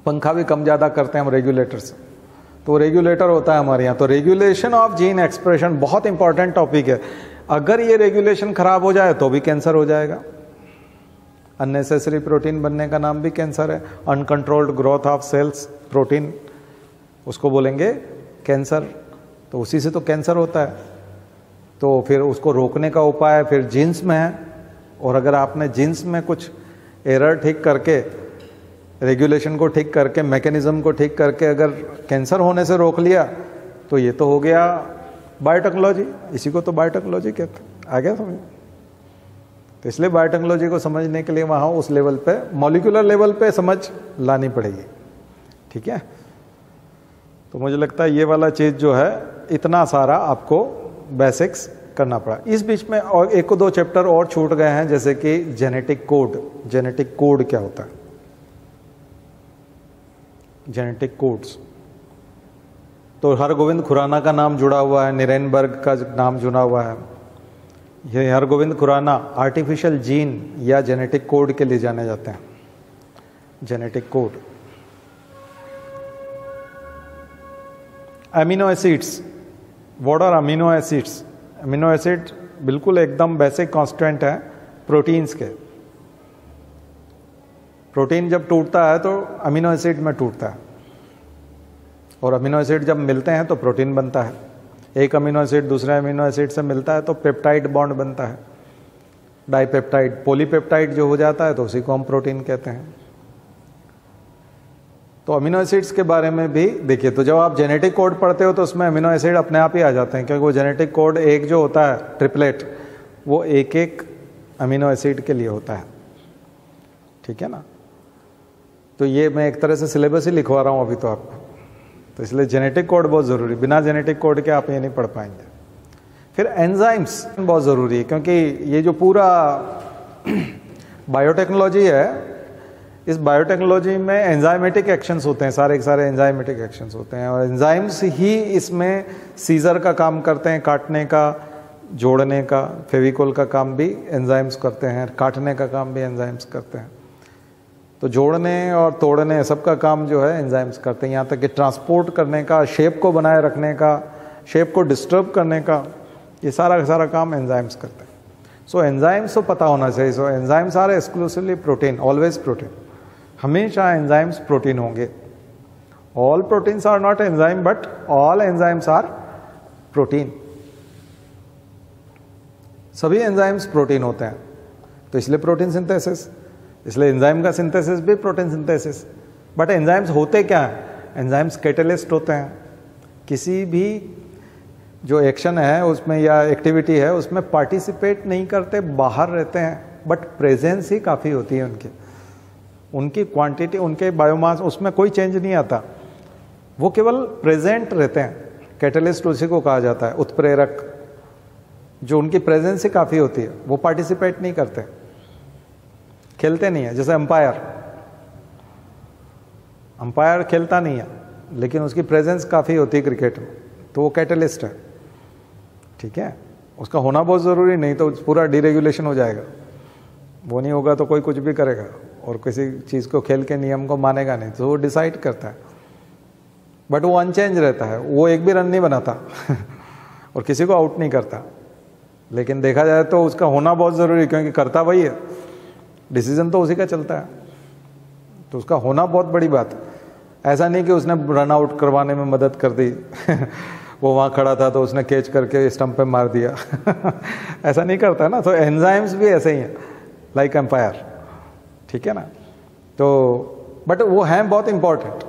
पंखा भी कम ज़्यादा करते हैं हम रेगुलेटर से, तो रेगुलेटर होता है हमारे यहाँ। तो रेगुलेशन ऑफ जीन एक्सप्रेशन बहुत इंपॉर्टेंट टॉपिक है। अगर ये रेगुलेशन खराब हो जाए तो भी कैंसर हो जाएगा। अननेसेसरी प्रोटीन बनने का नाम भी कैंसर है। Uncontrolled growth of cells, protein, उसको बोलेंगे कैंसर। तो उसी से तो कैंसर होता है। तो फिर उसको रोकने का उपाय फिर जीन्स में है, और अगर आपने जीन्स में कुछ एरर ठीक करके, रेगुलेशन को ठीक करके, मैकेनिज्म को ठीक करके अगर कैंसर होने से रोक लिया, तो ये तो हो गया बायोटेक्नोलॉजी। इसी को तो बायोटेक्नोलॉजी कहते हैं। आ गया समझ? तो इसलिए बायोटेक्नोलॉजी को समझने के लिए वहाँ उस लेवल पे, मॉलिक्यूलर लेवल पे समझ लानी पड़ेगी, ठीक है। तो मुझे लगता है ये वाला चीज़ जो है, इतना सारा आपको बेसिक्स करना पड़ा। इस बीच में और 1-2 चैप्टर और छूट गए हैं, जैसे कि जेनेटिक कोड। जेनेटिक कोड क्या होता है? जेनेटिक कोड्स, तो हरगोविंद खुराना का नाम जुड़ा हुआ है, निरेनबर्ग का नाम जुड़ा हुआ है। ये हरगोविंद खुराना आर्टिफिशियल जीन या जेनेटिक कोड के लिए जाने जाते हैं। Genetic code, amino acids. What are amino acids? Amino acid बिल्कुल एकदम बेसिक कांस्टेंट है प्रोटीन्स के। प्रोटीन जब टूटता है तो अमीनो एसिड में टूटता है, और अमीनो एसिड जब मिलते हैं तो प्रोटीन बनता है। एक अमीनो एसिड दूसरे अमीनो एसिड से मिलता है तो पेप्टाइड बॉन्ड बनता है, डाइपेप्टाइड, पॉलीपेप्टाइड जो हो जाता है तो उसी को हम प्रोटीन कहते हैं। तो अमीनो एसिड्स के बारे में भी देखिए। तो जब आप जेनेटिक कोड पढ़ते हो तो उसमें अमीनो एसिड अपने आप ही आ जाते हैं, क्योंकि वो जेनेटिक कोड एक जो होता है ट्रिपलेट, वो एक अमीनो एसिड के लिए होता है, ठीक है ना। तो ये मैं एक तरह से सिलेबस ही लिखवा रहा हूँ अभी तो आपको। तो इसलिए जेनेटिक कोड बहुत ज़रूरी, बिना जेनेटिक कोड के आप ये नहीं पढ़ पाएंगे। फिर एंजाइम्स बहुत ज़रूरी है, क्योंकि ये जो पूरा बायोटेक्नोलॉजी है, इस बायोटेक्नोलॉजी में एंजाइमेटिक एक्शंस होते हैं, सारे के सारे एंजाइमेटिक एक्शंस होते हैं, और एंजाइम्स ही इसमें सीजर का काम करते हैं, काटने का, जोड़ने का, फेविकोल का काम भी एंजाइम्स करते हैं, काटने का काम भी एंजाइम्स करते हैं। तो जोड़ने और तोड़ने सबका काम जो है एंजाइम्स करते हैं, यहाँ तक कि ट्रांसपोर्ट करने का, शेप को बनाए रखने का, शेप को डिस्टर्ब करने का, ये सारा का सारा काम एंजाइम्स करते हैं। सो एंजाइम्स तो पता होना चाहिए। So enzymes are exclusively protein, always protein, हमेशा एंजाइम्स प्रोटीन होंगे। All proteins are not enzyme but all enzymes are protein. सभी एंजाइम्स प्रोटीन होते हैं, तो इसलिए प्रोटीन सिंथेसिस, इसलिए एंजाइम का सिंथेसिस भी प्रोटीन सिंथेसिस। बट एंजाइम्स होते क्या हैं? एंजाइम्स कैटलिस्ट होते हैं। किसी भी जो एक्शन है उसमें या एक्टिविटी है उसमें पार्टिसिपेट नहीं करते, बाहर रहते हैं, बट प्रेजेंस ही काफ़ी होती है उनकी, उनकी क्वांटिटी, उनके बायोमास, उसमें कोई चेंज नहीं आता, वो केवल प्रेजेंट रहते हैं। कैटलिस्ट उसी को कहा जाता है, उत्प्रेरक, जो उनकी प्रेजेंस ही काफ़ी होती है, वो पार्टिसिपेट नहीं करते, खेलते नहीं है। जैसे अंपायर खेलता नहीं है लेकिन उसकी प्रेजेंस काफ़ी होती है क्रिकेट में, तो वो कैटलिस्ट है, ठीक है। उसका होना बहुत ज़रूरी नहीं, तो पूरा डिरेगुलेशन हो जाएगा, वो नहीं होगा तो कोई कुछ भी करेगा और किसी चीज़ को, खेल के नियम को मानेगा नहीं, तो वो डिसाइड करता है, बट वो अनचेंज रहता है, वो एक भी रन नहीं बनाता और किसी को आउट नहीं करता। लेकिन देखा जाए तो उसका होना बहुत ज़रूरी है, क्योंकि करता वही है, डिसीजन तो उसी का चलता है, तो उसका होना बहुत बड़ी बात है। ऐसा नहीं कि उसने रन आउट करवाने में मदद कर दी वो वहाँ खड़ा था तो उसने कैच करके स्टंप पे मार दिया ऐसा नहीं करता ना। तो एंजाइम्स भी ऐसे ही हैं, लाइक एम्पायर, ठीक है ना। तो बट वो हैं बहुत इंपॉर्टेंट।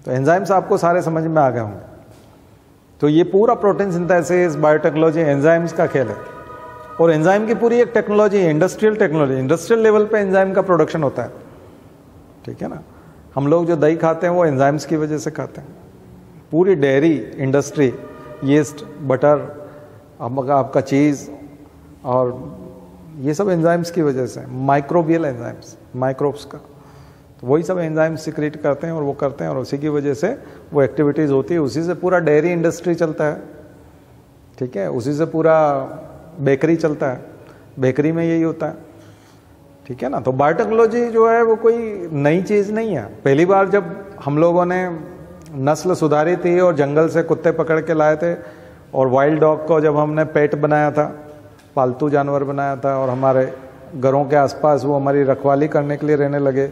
तो एंजाइम्स आपको सारे समझ में आ गए होंगे। तो ये पूरा प्रोटीन सिंथेसिस, बायोटेक्नोलॉजी, एंजाइम्स का खेल है। और एंजाइम की पूरी एक टेक्नोलॉजी है, इंडस्ट्रियल टेक्नोलॉजी, इंडस्ट्रियल लेवल पे एंजाइम का प्रोडक्शन होता है, ठीक है ना। हम लोग जो दही खाते हैं वो एंजाइम्स की वजह से खाते हैं। पूरी डेयरी इंडस्ट्री, यीस्ट, बटर, आपका चीज़, और ये सब एंजाइम्स की वजह से, माइक्रोबियल एंजाइम्स, माइक्रोब्स का, तो वही सब एंजाइम्स सिक्रेट करते हैं और वो करते हैं, और उसी की वजह से वो एक्टिविटीज़ होती है। उसी से पूरा डेयरी इंडस्ट्री चलता है, ठीक है। उसी से पूरा बेकरी चलता है, बेकरी में यही होता है, ठीक है ना। तो बायोटेक्नोलॉजी जो है वो कोई नई चीज़ नहीं है। पहली बार जब हम लोगों ने नस्ल सुधारी थी और जंगल से कुत्ते पकड़ के लाए थे, और वाइल्ड डॉग को जब हमने पेट बनाया था, पालतू जानवर बनाया था, और हमारे घरों के आसपास वो हमारी रखवाली करने के लिए रहने लगे,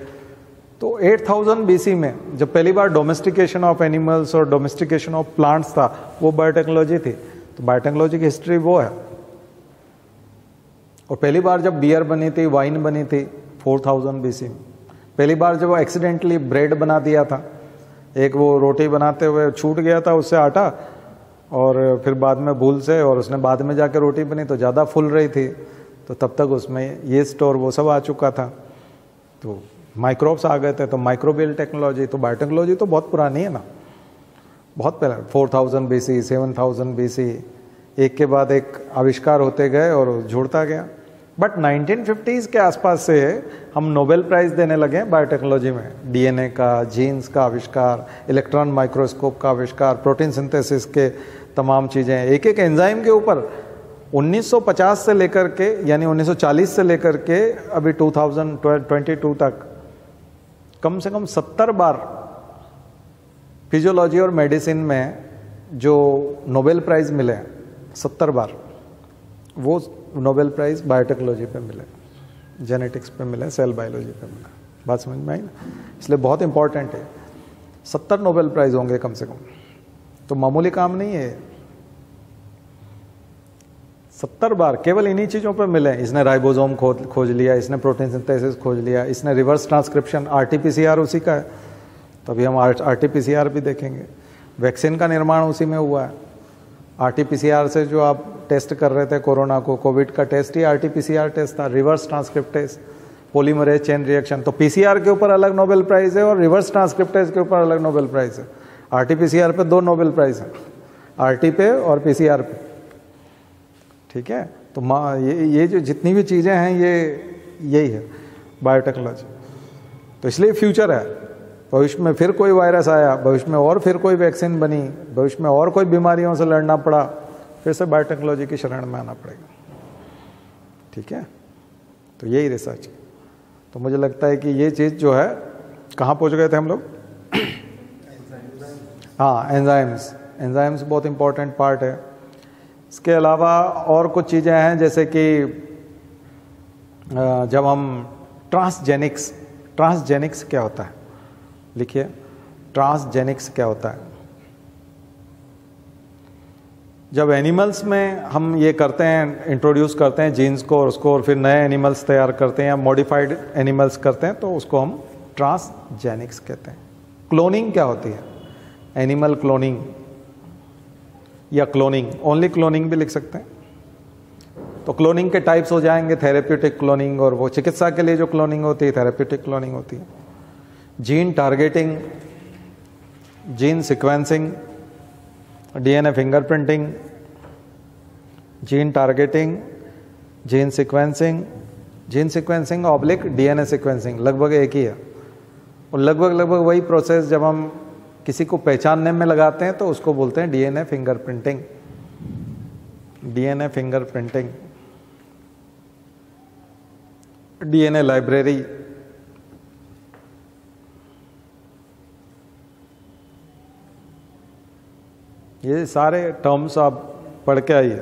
तो 8000 BC में जब पहली बार डोमेस्टिकेशन ऑफ एनिमल्स और डोमेस्टिकेशन ऑफ प्लांट्स था, वो बायोटेक्नोलॉजी थी। तो बायोटेक्नोलॉजी की हिस्ट्री वो है। और पहली बार जब बियर बनी थी, वाइन बनी थी 4000 BC में। पहली बार जब एक्सीडेंटली ब्रेड बना दिया था, एक वो रोटी बनाते हुए छूट गया था उससे आटा, और फिर बाद में भूल से, और उसने बाद में जाके रोटी बनी तो ज़्यादा फूल रही थी, तो तब तक उसमें यीस्ट और वो सब आ चुका था, तो माइक्रोब्स आ गए थे। तो माइक्रोबियल टेक्नोलॉजी, तो बायोटेक्नोलॉजी तो बहुत पुरानी है ना, बहुत पहले 4000 BC, 7000 BC, एक के बाद एक आविष्कार होते गए और जुड़ता गया। बट 1950s के आसपास से हम नोबेल प्राइज़ देने लगे बायोटेक्नोलॉजी में। डीएनए का, जीन्स का आविष्कार, इलेक्ट्रॉन माइक्रोस्कोप का आविष्कार, प्रोटीन सिंथेसिस के तमाम चीज़ें, एक एक एंजाइम के ऊपर 1950 से लेकर के, यानी 1940 से लेकर के अभी 2022 तक कम से कम 70 बार फिजियोलॉजी और मेडिसिन में जो नोबेल प्राइज़ मिले, 70 बार वो नोबेल प्राइज़ बायोटेक्नोलॉजी पे मिले, जेनेटिक्स पे मिले, सेल बायोलॉजी पे मिले। बात समझ में आई ना? इसलिए बहुत इंपॉर्टेंट है। 70 नोबेल प्राइज़ होंगे कम से कम, तो मामूली काम नहीं है। 70 बार केवल इन्हीं चीज़ों पे मिले। इसने राइबोसोम खोज लिया, इसने प्रोटीन सिंथेसिस खोज लिया, इसने रिवर्स ट्रांसक्रिप्शन, RT-PCR उसी का है। तो अभी हम RT-PCR भी देखेंगे। वैक्सीन का निर्माण उसी में हुआ है। RT-PCR से जो आप टेस्ट कर रहे थे कोरोना को, कोविड का टेस्ट ही RT-PCR टेस्ट था, reverse transcriptase, polymerase chain reaction. तो PCR के ऊपर अलग नोबेल प्राइज़ है और रिवर्स ट्रांसक्रिप्टेज के ऊपर अलग नोबेल प्राइज़ है। RT-PCR पे 2 नोबेल प्राइज़ हैं, RT पे और PCR पे, ठीक है। तो ये जो जितनी भी चीज़ें हैं, यही है बायोटेक्नोलॉजी। तो इसलिए फ्यूचर है, भविष्य में फिर कोई वायरस आया, भविष्य में और फिर कोई वैक्सीन बनी, भविष्य में और कोई बीमारियों से लड़ना पड़ा, फिर से बायोटेक्नोलॉजी की शरण में आना पड़ेगा। ठीक है, तो यही रिसर्च। तो मुझे लगता है कि ये चीज़ जो है, कहाँ पहुँच गए थे हम लोग? हाँ, एंजाइम्स बहुत इंपॉर्टेंट पार्ट है। इसके अलावा और कुछ चीज़ें हैं, जैसे कि जब हम ट्रांसजेनिक्स क्या होता है, लिखिए ट्रांसजेनिक्स क्या होता है। जब एनिमल्स में हम ये करते हैं, इंट्रोड्यूस करते हैं जीन्स को और उसको, और फिर नए एनिमल्स तैयार करते हैं या मॉडिफाइड एनिमल्स करते हैं, तो उसको हम ट्रांसजेनिक्स कहते हैं। क्लोनिंग क्या होती है? एनिमल क्लोनिंग या क्लोनिंग, ओनली क्लोनिंग भी लिख सकते हैं। तो क्लोनिंग के टाइप्स हो जाएंगे, थेरेप्यूटिक क्लोनिंग, और वो चिकित्सा के लिए जो क्लोनिंग होती है थेरेप्यूटिक क्लोनिंग होती है। Gene targeting, gene sequencing, DNA fingerprinting, gene targeting, gene sequencing oblique DNA sequencing, लगभग एक ही है। और लगभग वही प्रोसेस जब हम किसी को पहचानने में लगाते हैं तो उसको बोलते हैं DNA fingerprinting. DNA fingerprinting, DNA library, ये सारे टर्म्स आप पढ़ के आइए।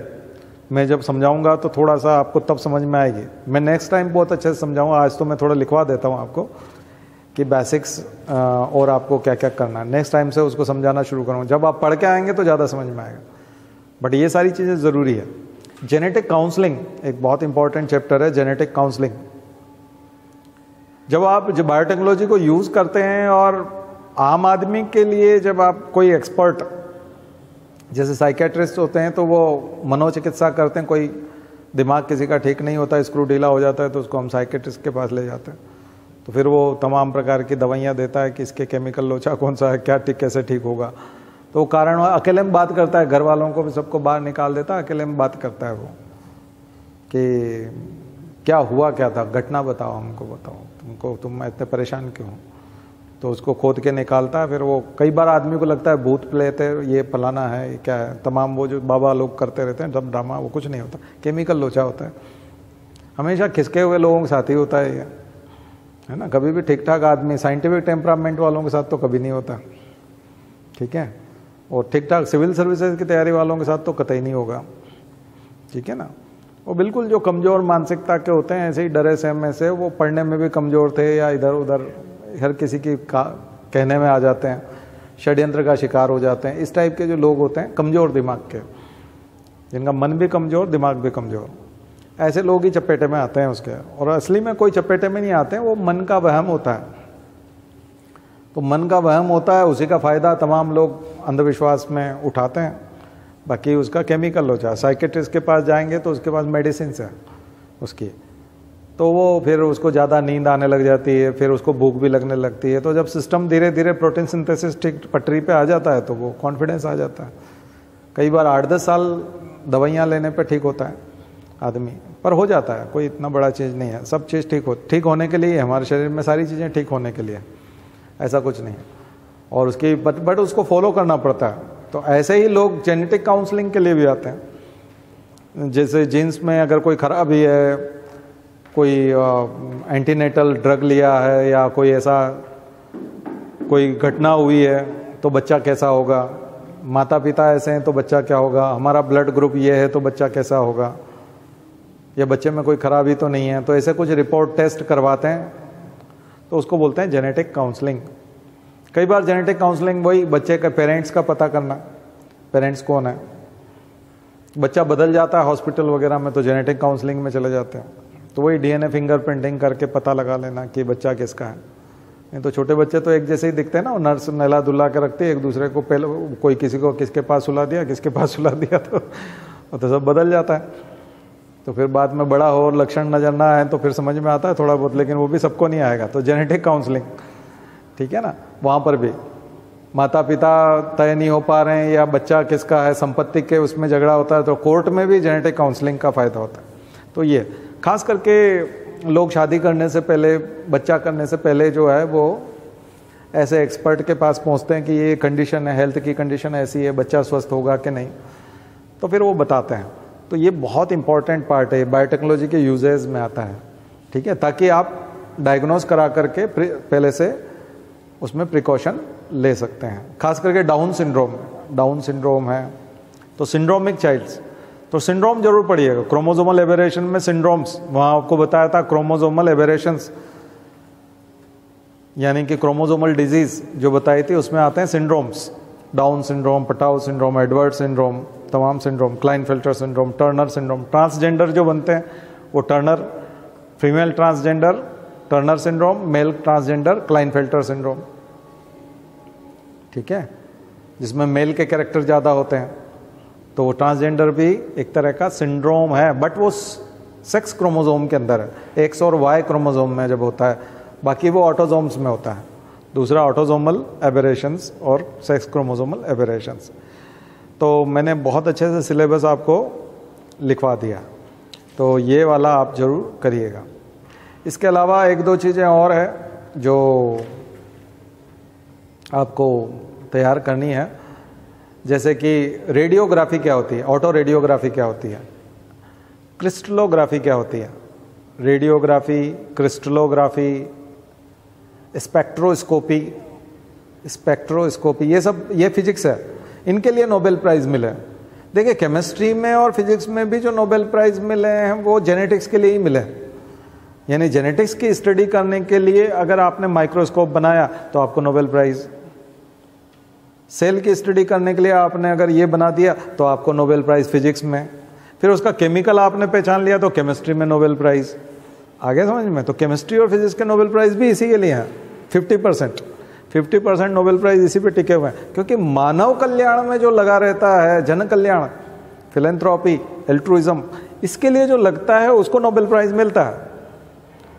मैं जब समझाऊंगा तो थोड़ा सा आपको तब समझ में आएगी। मैं नेक्स्ट टाइम बहुत अच्छे से समझाऊंगा, आज तो मैं थोड़ा लिखवा देता हूँ आपको कि बेसिक्स और आपको क्या क्या करना है। नेक्स्ट टाइम से उसको समझाना शुरू करूँगा, जब आप पढ़ के आएंगे तो ज़्यादा समझ में आएगा। बट ये सारी चीज़ें ज़रूरी है। जेनेटिक काउंसलिंग एक बहुत इंपॉर्टेंट चैप्टर है, जेनेटिक काउंसलिंग। जब आप बायोटेक्नोलॉजी को यूज़ करते हैं और आम आदमी के लिए, जब आप कोई एक्सपर्ट जैसे साइकेट्रिस्ट होते हैं तो वो मनोचिकित्सा करते हैं, कोई दिमाग किसी का ठीक नहीं होता, स्क्रू ढीला हो जाता है तो उसको हम साइकेट्रिस्ट के पास ले जाते हैं। तो फिर वो तमाम प्रकार की दवाइयाँ देता है कि इसके केमिकल लोचा कौन सा है, क्या कैसे ठीक होगा। तो वो कारण अकेले में बात करता है, घर वालों को भी सबको बाहर निकाल देता है, अकेले में बात करता है वो कि क्या हुआ, क्या था, घटना बताओ, हमको बताओ, तुम इतने परेशान क्यों हो। तो उसको खोद के निकालता है। फिर वो कई बार आदमी को लगता है भूत प्रेत है, ये फलाना है, ये क्या है, तमाम वो जो बाबा लोग करते रहते हैं सब ड्रामा, वो कुछ नहीं होता, केमिकल लोचा होता है। हमेशा खिसके हुए लोगों के साथ ही होता है ये, है ना। कभी भी ठीक ठाक आदमी, साइंटिफिक टेम्परामेंट वालों के साथ तो कभी नहीं होता, ठीक है। और ठीक ठाक सिविल सर्विसेज की तैयारी वालों के साथ तो कतई नहीं होगा, ठीक है ना। वो बिल्कुल जो कमज़ोर मानसिकता के होते हैं, ऐसे ही डरे सहमे से, वो पढ़ने में भी कमज़ोर थे या इधर उधर हर किसी की कहने में आ जाते हैं, षड्यंत्र का शिकार हो जाते हैं। इस टाइप के जो लोग होते हैं कमज़ोर दिमाग के, जिनका मन भी कमज़ोर, दिमाग भी कमज़ोर, ऐसे लोग ही चपेटे में आते हैं उसके। और असली में कोई चपेटे में नहीं आते हैं, वो मन का वहम होता है। तो मन का वहम होता है, उसी का फ़ायदा तमाम लोग अंधविश्वास में उठाते हैं। बाकी उसका केमिकल हो जाए। साइकेट्रिस्ट के पास जाएंगे तो उसके पास मेडिसिन है उसकी, तो वो फिर उसको ज़्यादा नींद आने लग जाती है, फिर उसको भूख भी लगने लगती है। तो जब सिस्टम धीरे धीरे प्रोटीन सिंथेसिस ठीक पटरी पे आ जाता है तो वो कॉन्फिडेंस आ जाता है। कई बार 8-10 साल दवाइयाँ लेने पे ठीक होता है आदमी, पर हो जाता है, कोई इतना बड़ा चीज़ नहीं है। सब चीज़ ठीक होने के लिए, हमारे शरीर में सारी चीज़ें ठीक होने के लिए, ऐसा कुछ नहीं है। और उसकी बट उसको फॉलो करना पड़ता है। तो ऐसे ही लोग जेनेटिक काउंसलिंग के लिए भी आते हैं। जैसे जीन्स में अगर कोई खराबी है, कोई एंटीनेटल ड्रग लिया है, या कोई ऐसा कोई घटना हुई है तो बच्चा कैसा होगा, माता पिता ऐसे हैं तो बच्चा क्या होगा, हमारा ब्लड ग्रुप ये है तो बच्चा कैसा होगा, या बच्चे में कोई खराबी तो नहीं है। तो ऐसे कुछ रिपोर्ट टेस्ट करवाते हैं, तो उसको बोलते हैं जेनेटिक काउंसलिंग। कई बार जेनेटिक काउंसलिंग वही बच्चे के पेरेंट्स का पता करना, पेरेंट्स कौन है। बच्चा बदल जाता है हॉस्पिटल वगैरह में तो जेनेटिक काउंसलिंग में चले जाते हैं, तो वही डीएनए फिंगरप्रिंटिंग करके पता लगा लेना कि बच्चा किसका है। नहीं तो छोटे बच्चे तो एक जैसे ही दिखते हैं ना, वो नर्स नहला धुला के रखती है, एक दूसरे को पहले कोई किसी को किसके पास सुला दिया, किसके पास सुला दिया, तो सब बदल जाता है। तो फिर बाद में बड़ा हो और लक्षण नजर ना आए तो फिर समझ में आता है थोड़ा बहुत, लेकिन वो भी सबको नहीं आएगा। तो जेनेटिक काउंसलिंग, ठीक है ना, वहाँ पर भी माता पिता तय नहीं हो पा रहे हैं या बच्चा किसका है, संपत्ति के उसमें झगड़ा होता है, तो कोर्ट में भी जेनेटिक काउंसलिंग का फ़ायदा होता है। तो ये खास करके लोग शादी करने से पहले, बच्चा करने से पहले जो है वो ऐसे एक्सपर्ट के पास पहुंचते हैं कि ये कंडीशन है, हेल्थ की कंडीशन ऐसी है, बच्चा स्वस्थ होगा कि नहीं, तो फिर वो बताते हैं। तो ये बहुत इंपॉर्टेंट पार्ट है, बायोटेक्नोलॉजी के यूजेस में आता है, ठीक है, ताकि आप डायग्नोज करा करके पहले से उसमें प्रिकॉशन ले सकते हैं। खास करके डाउन सिंड्रोम है तो सिंड्रोमिक चाइल्ड्स, तो सिंड्रोम जरूर पढ़िएगा। क्रोमोसोमल एबेरेशन में सिंड्रोम्स, वहां आपको बताया था क्रोमोसोमल एबेरेशंस यानी कि क्रोमोसोमल डिजीज जो बताई थी, उसमें आते हैं syndromes, Down syndrome, Patau syndrome, Edward syndrome, तमाम syndrome, Klinefelter syndrome, Turner syndrome. Transgender जो बनते हैं वो Turner, female transgender Turner syndrome, male transgender Klinefelter syndrome, ठीक है, जिसमें मेल के कैरेक्टर ज़्यादा होते हैं। तो वो ट्रांसजेंडर भी एक तरह का सिंड्रोम है, बट वो सेक्स क्रोमोसोम के अंदर है, एक्स और वाई क्रोमोसोम में जब होता है, बाकी वो ऑटोजोम्स में होता है। दूसरा ऑटोजोमल एबेरेशंस और सेक्स क्रोमोसोमल एबेरेशंस। तो मैंने बहुत अच्छे से सिलेबस आपको लिखवा दिया, तो ये वाला आप जरूर करिएगा। इसके अलावा एक दो चीज़ें और है जो आपको तैयार करनी है, जैसे कि रेडियोग्राफी क्या होती है, ऑटो रेडियोग्राफी क्या होती है, क्रिस्टलोग्राफी क्या होती है, रेडियोग्राफी, क्रिस्टलोग्राफी, स्पेक्ट्रोस्कोपी, ये फिजिक्स है, इनके लिए नोबेल प्राइज मिले। देखिए केमिस्ट्री में और फिजिक्स में भी जो नोबेल प्राइज मिले हैं वो जेनेटिक्स के लिए ही मिले, यानी जेनेटिक्स की स्टडी करने के लिए अगर आपने माइक्रोस्कोप बनाया तो आपको नोबेल प्राइज, सेल की स्टडी करने के लिए आपने अगर ये बना दिया तो आपको नोबेल प्राइज फिजिक्स में, फिर उसका केमिकल आपने पहचान लिया तो केमिस्ट्री में नोबेल प्राइज। आगे समझ में? तो केमिस्ट्री और फिजिक्स के नोबेल प्राइज भी इसी के लिए हैं। 50% नोबेल प्राइज इसी पे टिके हुए हैं, क्योंकि मानव कल्याण में जो लगा रहता है, जन कल्याण, फिलेंथ्रोपी, एल्ट्रुइज्म, इसके लिए जो लगता है उसको नोबेल प्राइज मिलता है।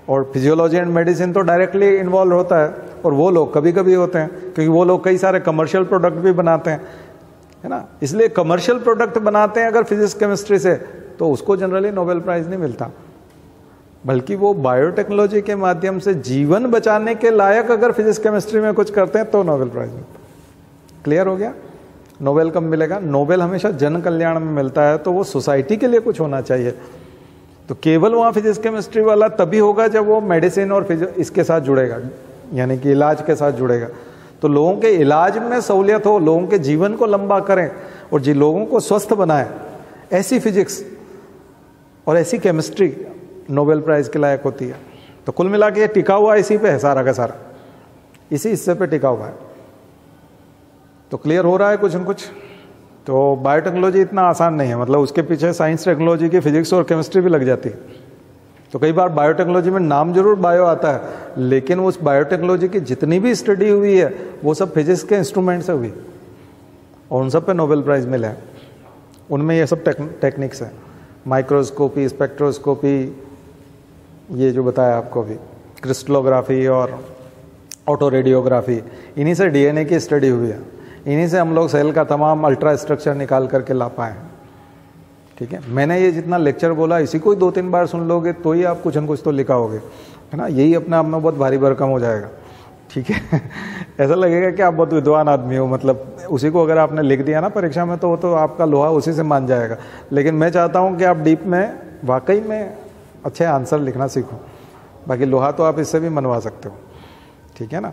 और फिजियोलॉजी एंड मेडिसिन तो डायरेक्टली इन्वॉल्व होता है, और वो लोग कभी कभी होते हैं, क्योंकि वो लोग कई सारे कमर्शियल प्रोडक्ट भी बनाते हैं, है ना, इसलिए कमर्शियल प्रोडक्ट बनाते हैं अगर फिजिक्स केमिस्ट्री से, तो उसको जनरली नोबेल प्राइज नहीं मिलता, बल्कि वो बायोटेक्नोलॉजी के माध्यम से जीवन बचाने के लायक अगर फिजिक्स केमिस्ट्री में कुछ करते हैं तो नोबेल प्राइज मिलता। क्लियर हो गया? नोबेल कब मिलेगा? नोबेल हमेशा जन कल्याण में मिलता है, तो वो सोसाइटी के लिए कुछ होना चाहिए। तो केवल वहाँ फिजिक्स केमिस्ट्री वाला तभी होगा जब वो मेडिसिन और इसके साथ जुड़ेगा, यानी कि इलाज के साथ जुड़ेगा। तो लोगों के इलाज में सहूलियत हो, लोगों के जीवन को लंबा करें और जिन लोगों को स्वस्थ बनाए, ऐसी फिजिक्स और ऐसी केमिस्ट्री नोबेल प्राइज के लायक होती है। तो कुल मिला के ये टिका हुआ इसी पे है, सारा का सारा इसी हिस्से पे टिका हुआ है। तो क्लियर हो रहा है कुछ न कुछ? तो बायोटेक्नोलॉजी इतना आसान नहीं है, मतलब उसके पीछे साइंस टेक्नोलॉजी की फिजिक्स और केमिस्ट्री भी लग जाती है। तो कई बार बायोटेक्नोलॉजी में नाम जरूर बायो आता है, लेकिन उस बायोटेक्नोलॉजी की जितनी भी स्टडी हुई है वो सब फिजिक्स के इंस्ट्रूमेंट से हुई, और उन सब पे नोबेल प्राइज मिले हैं। उनमें ये सब टेक्निक्स हैं, माइक्रोस्कोपी, स्पेक्ट्रोस्कोपी, ये जो बताया आपको अभी, क्रिस्टलोग्राफी और ऑटो रेडियोग्राफी, इन्हीं से डीएनए की स्टडी हुई है, इन्हीं से हम लोग सेल का तमाम अल्ट्रा स्ट्रक्चर निकाल करके ला पाए हैं। ठीक है, मैंने ये जितना लेक्चर बोला इसी को ही 2-3 बार सुन लोगे तो ही आप कुछ न कुछ तो लिखाओगे, है ना, यही अपने आप में बहुत भारी भरकम हो जाएगा। ठीक है ऐसा लगेगा कि आप बहुत विद्वान आदमी हो, मतलब उसी को अगर आपने लिख दिया ना परीक्षा में तो वो तो आपका लोहा उसी से मान जाएगा। लेकिन मैं चाहता हूँ कि आप डीप में वाकई में अच्छे आंसर लिखना सीखो, बाकी लोहा तो आप इससे भी मनवा सकते हो। ठीक है ना,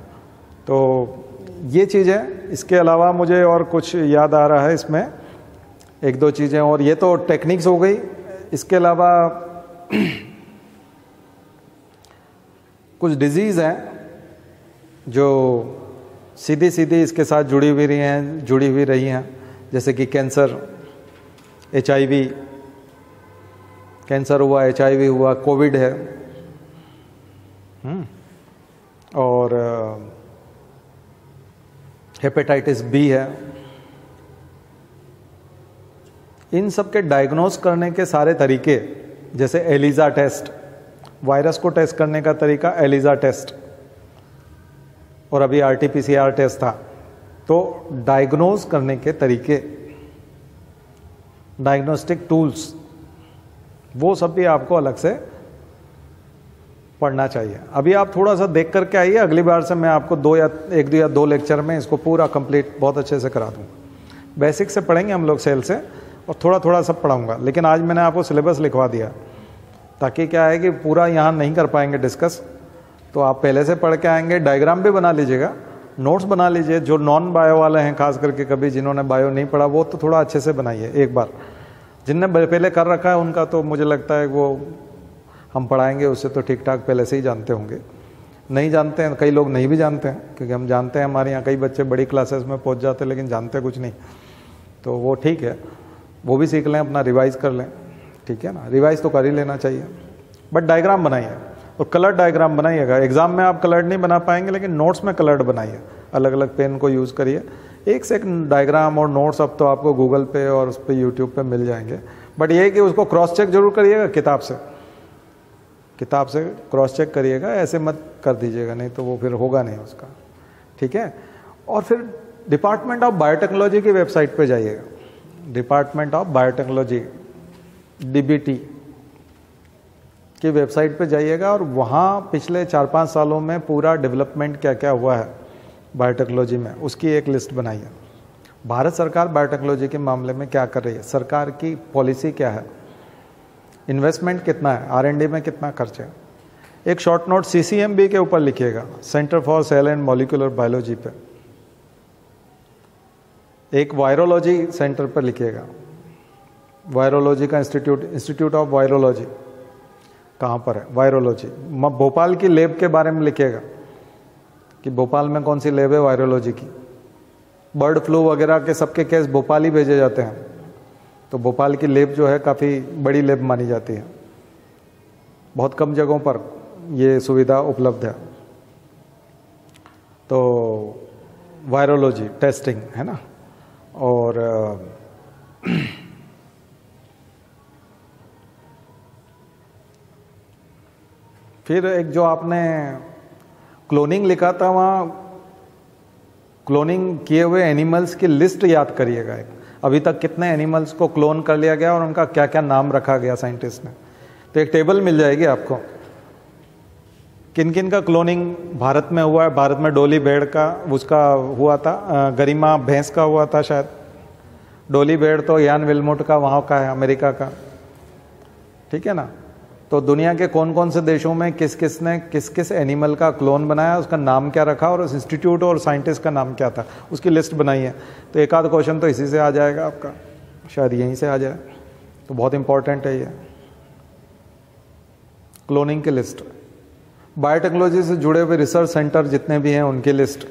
तो ये चीज़ है। इसके अलावा मुझे और कुछ याद आ रहा है इसमें, एक दो चीज़ें और, ये तो टेक्निक्स हो गई। इसके अलावा कुछ डिजीज़ हैं जो सीधी सीधी इसके साथ जुड़ी हुई रही हैं, जैसे कि कैंसर, HIV, कैंसर हुआ, HIV हुआ, कोविड है, और हेपेटाइटिस B है। इन सब के डायग्नोस करने के सारे तरीके, जैसे एलिजा टेस्ट, वायरस को टेस्ट करने का तरीका एलिजा टेस्ट, और अभी RT-PCR टेस्ट था। तो डायग्नोस करने के तरीके, डायग्नोस्टिक टूल्स, वो सब भी आपको अलग से पढ़ना चाहिए। अभी आप थोड़ा सा देख करके आइए, अगली बार से मैं आपको एक या दो लेक्चर में इसको पूरा कंप्लीट बहुत अच्छे से करा दूँगा। बेसिक से पढ़ेंगे हम लोग सेल से, और थोड़ा थोड़ा सब पढ़ाऊँगा, लेकिन आज मैंने आपको सिलेबस लिखवा दिया ताकि क्या है कि पूरा यहाँ नहीं कर पाएंगे डिस्कस, तो आप पहले से पढ़ के आएंगे। डायग्राम भी बना लीजिएगा, नोट्स बना लीजिए। जो नॉन बायो वाले हैं खास करके, कभी जिन्होंने बायो नहीं पढ़ा वो तो थोड़ा अच्छे से बनाइए एक बार। जिनने पहले कर रखा है उनका तो मुझे लगता है वो हम पढ़ाएंगे उससे तो ठीक ठाक पहले से ही जानते होंगे। नहीं जानते हैं, कई लोग नहीं भी जानते हैं, क्योंकि हम जानते हैं हमारे यहाँ कई बच्चे बड़ी क्लासेस में पहुँच जाते हैं लेकिन जानते कुछ नहीं, तो वो ठीक है, वो भी सीख लें, अपना रिवाइज़ कर लें, ठीक है ना। रिवाइज़ तो कर ही लेना चाहिए, बट डायग्राम बनाइए और कलर डायग्राम बनाइएगा। एग्जाम में आप कलर्ड नहीं बना पाएंगे लेकिन नोट्स में कलर्ड बनाइए, अलग अलग पेन को यूज़ करिए। एक से एक डायग्राम और नोट्स अब तो आपको गूगल पे और उस पर यूट्यूब पे मिल जाएंगे, बट ये है कि उसको क्रॉस चेक जरूर करिएगा, किताब से क्रॉस चेक करिएगा, ऐसे मत कर दीजिएगा, नहीं तो वो फिर होगा नहीं उसका, ठीक है। और फिर डिपार्टमेंट ऑफ बायोटेक्नोलॉजी की वेबसाइट पे जाइएगा, डिपार्टमेंट ऑफ बायोटेक्नोलॉजी DBT की वेबसाइट पे जाइएगा, और वहाँ पिछले 4-5 सालों में पूरा डेवलपमेंट क्या क्या हुआ है बायोटेक्नोलॉजी में, उसकी एक लिस्ट बनाइए। भारत सरकार बायोटेक्नोलॉजी के मामले में क्या कर रही है, सरकार की पॉलिसी क्या है, इन्वेस्टमेंट कितना है, R&D में कितना खर्च है। एक शॉर्ट नोट CCMB के ऊपर लिखिएगा, centre for sale and molecular biology पे। एक वायरोलॉजी सेंटर पर लिखिएगा, वायरोलॉजी का इंस्टीट्यूट ऑफ वायरोलॉजी कहाँ पर है, वायरोलॉजी। भोपाल की लैब के बारे में लिखिएगा कि भोपाल में कौन सी लैब है वायरोलॉजी की। बर्ड फ्लू वगैरह के सबके केस भोपाल ही भेजे जाते हैं, तो भोपाल की लैब जो है काफ़ी बड़ी लैब मानी जाती है, बहुत कम जगहों पर ये सुविधा उपलब्ध है। तो वायरोलॉजी टेस्टिंग है ना। और फिर एक जो आपने क्लोनिंग लिखा था, वहाँ क्लोनिंग किए हुए एनिमल्स की लिस्ट याद करिएगा। अभी तक कितने एनिमल्स को क्लोन कर लिया गया और उनका क्या क्या नाम रखा गया साइंटिस्ट ने, तो एक टेबल मिल जाएगी आपको, किन किन का क्लोनिंग भारत में हुआ है। भारत में डोली भेड़ का उसका हुआ था, गरिमा भैंस का हुआ था शायद। डोली भेड़ तो यान विल्मोट का वहाँ का है, अमेरिका का, ठीक है ना। तो दुनिया के कौन कौन से देशों में किस किस ने किस किस एनिमल का क्लोन बनाया, उसका नाम क्या रखा और उस इंस्टीट्यूट और साइंटिस्ट का नाम क्या था, उसकी लिस्ट बनाई है। तो एक आध क्वेश्चन तो इसी से आ जाएगा आपका, शायद यहीं से आ जाए, तो बहुत इंपॉर्टेंट है ये क्लोनिंग की लिस्ट। बायोटेक्नोलॉजी से जुड़े हुए रिसर्च सेंटर जितने भी हैं उनकी लिस्ट।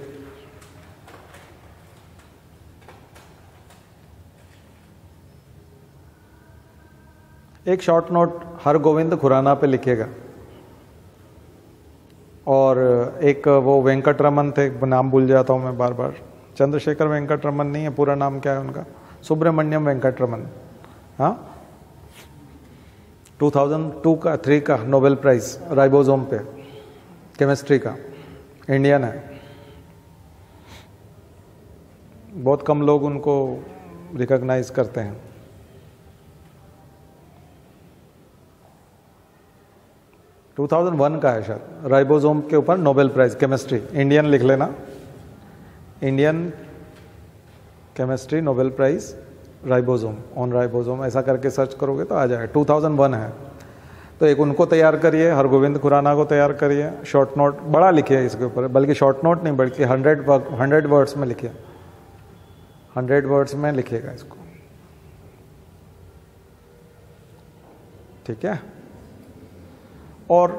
एक शॉर्ट नोट हरगोविंद खुराना पे लिखेगा, और एक वो वेंकटरमन थे, नाम भूल जाता हूँ मैं बार बार, चंद्रशेखर वेंकटरमन नहीं है, पूरा नाम क्या है उनका, सुब्रमण्यम वेंकटरमन, हाँ, 2002 का 3 का नोबेल प्राइज राइबोसोम पे केमिस्ट्री का, इंडियन है। बहुत कम लोग उनको रिकॉग्नाइज करते हैं। टू 2001 का है शायद, राइबोसोम के ऊपर नोबेल प्राइज केमिस्ट्री, इंडियन लिख लेना, Indian chemistry Nobel prize ribosome, on ribosome, ऐसा करके सर्च करोगे तो आ जाएगा। 2001 है। तो एक उनको तैयार करिए, हरगोविंद खुराना को तैयार करिए, शॉर्ट नोट बड़ा लिखिए इसके ऊपर, बल्कि शॉर्ट नोट नहीं बल्कि 100 वर्ड्स में लिखिए, 100 वर्ड्स में लिखिएगा इसको, ठीक है। और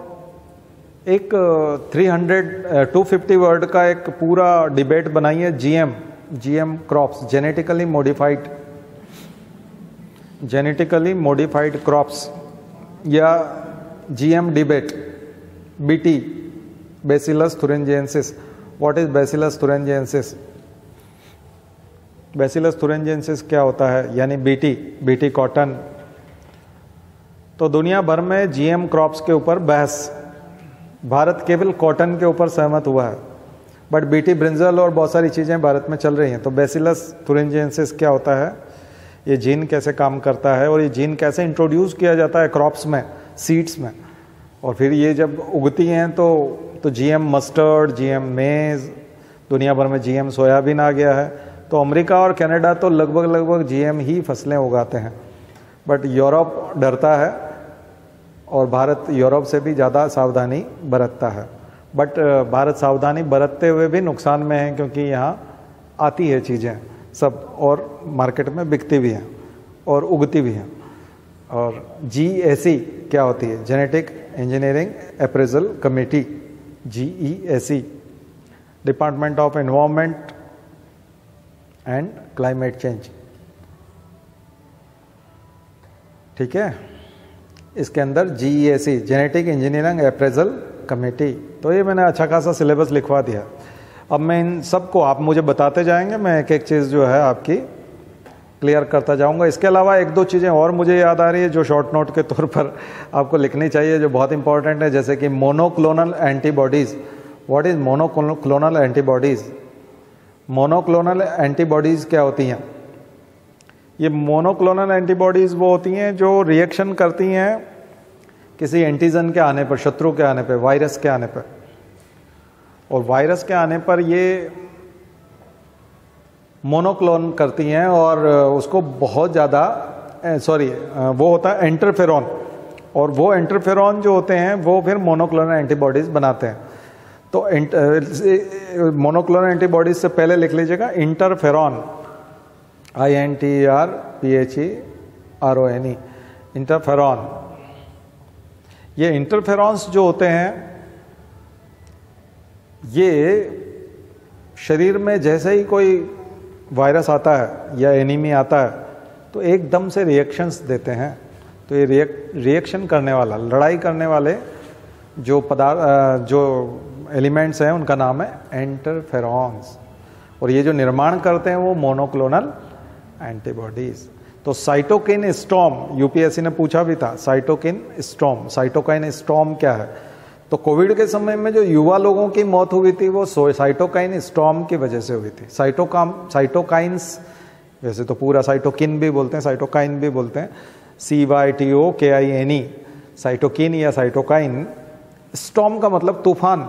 एक 250 वर्ड का एक पूरा डिबेट बनाइए, GM crops, genetically modified crops, या GM debate, BT, Bacillus thuringiensis. What is Bacillus thuringiensis? Bacillus thuringiensis क्या होता है, यानी बीटी कॉटन। तो दुनिया भर में जीएम क्रॉप्स के ऊपर बहस, भारत केवल कॉटन के ऊपर सहमत हुआ है, बट बीटी ब्रिंजल और बहुत सारी चीज़ें भारत में चल रही हैं। तो बैसिलस थुरिंजिएंसिस क्या होता है, ये जीन कैसे काम करता है और ये जीन कैसे इंट्रोड्यूस किया जाता है क्रॉप्स में, सीड्स में, और फिर ये जब उगती हैं तो जीएम मस्टर्ड, जीएम मेज, दुनिया भर में जीएम सोयाबीन आ गया है। तो अमेरिका और कनाडा तो लगभग जीएम ही फसलें उगाते हैं, बट यूरोप डरता है और भारत यूरोप से भी ज़्यादा सावधानी बरतता है। बट भारत सावधानी बरतते हुए भी नुकसान में है, क्योंकि यहाँ आती है चीज़ें सब और मार्केट में बिकती भी हैं और उगती भी हैं। और GEC क्या होती है? Genetic engineering appraisal committee, GEC, department of environment and climate change. ठीक है, इसके अंदर GEC, genetic engineering appraisal committee. तो ये मैंने अच्छा खासा सिलेबस लिखवा दिया। अब मैं इन सबको आप मुझे बताते जाएंगे, मैं एक एक चीज़ जो है आपकी क्लियर करता जाऊंगा। इसके अलावा एक दो चीज़ें और मुझे याद आ रही है जो शॉर्ट नोट के तौर पर आपको लिखनी चाहिए, जो बहुत इंपॉर्टेंट है, जैसे कि monoclonal antibodies. What is monoclonal antibodies? Monoclonal antibodies क्या होती हैं? ये मोनोक्लोनल एंटीबॉडीज़ वो होती हैं जो रिएक्शन करती हैं किसी एंटीजन के आने पर, शत्रु के आने पर, वायरस के आने पर। और वायरस के आने पर ये मोनोक्लोन करती हैं और उसको बहुत ज़्यादा वो होता है इंटरफेरॉन, और वो इंटरफेरॉन जो होते हैं वो फिर मोनोक्लोनल एंटीबॉडीज़ बनाते हैं। तो मोनोक्लोनल एंटीबॉडीज़ से पहले लिख लीजिएगा इंटरफेरॉन, INTERPHERON, इंटरफेरॉन। ये इंटरफेरॉन्स जो होते हैं ये शरीर में जैसे ही कोई वायरस आता है या एनीमी आता है तो एकदम से रिएक्शंस देते हैं। तो ये रिएक्शन करने वाला, लड़ाई करने वाले जो एलिमेंट्स हैं उनका नाम है इंटरफेरॉन्स, और ये जो निर्माण करते हैं वो मोनोक्लोनल एंटीबॉडीज। तो साइटोकिन स्टॉर्म, यूपीएससी ने पूछा भी था, साइटोकिन स्टॉर्म, साइटोकाइन स्टॉर्म क्या है? तो कोविड के समय में जो युवा लोगों की मौत हुई थी वो साइटोकाइन स्टॉर्म की वजह से हुई थी। साइटोकाइंस, वैसे तो पूरा साइटोकिन भी बोलते हैं, साइटोकाइन भी बोलते हैं, CYTOKINE, साइटोकिन या साइटोकाइन। स्टॉर्म का मतलब तूफान,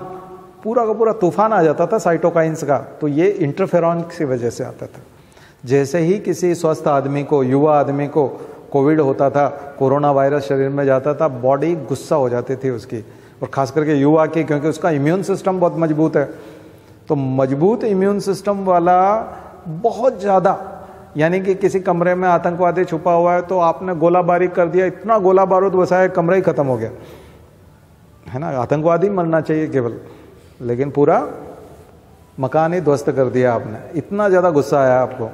पूरा का पूरा तूफान आ जाता था साइटोकाइंस का, तो ये इंटरफेरॉन की वजह से आता था। जैसे ही किसी स्वस्थ आदमी को, युवा आदमी को कोविड होता था, कोरोना वायरस शरीर में जाता था, बॉडी गुस्सा हो जाती थी उसकी, और खास करके युवा की, क्योंकि उसका इम्यून सिस्टम बहुत मजबूत है। तो मजबूत इम्यून सिस्टम वाला बहुत ज़्यादा, यानी कि किसी कमरे में आतंकवादी छुपा हुआ है तो आपने गोला बारी कर दिया, इतना गोला बारूद बसाया कमरा ही खत्म हो गया, है ना। आतंकवादी मरना चाहिए केवल, लेकिन पूरा मकान ही ध्वस्त कर दिया आपने, इतना ज़्यादा गुस्सा आया आपको।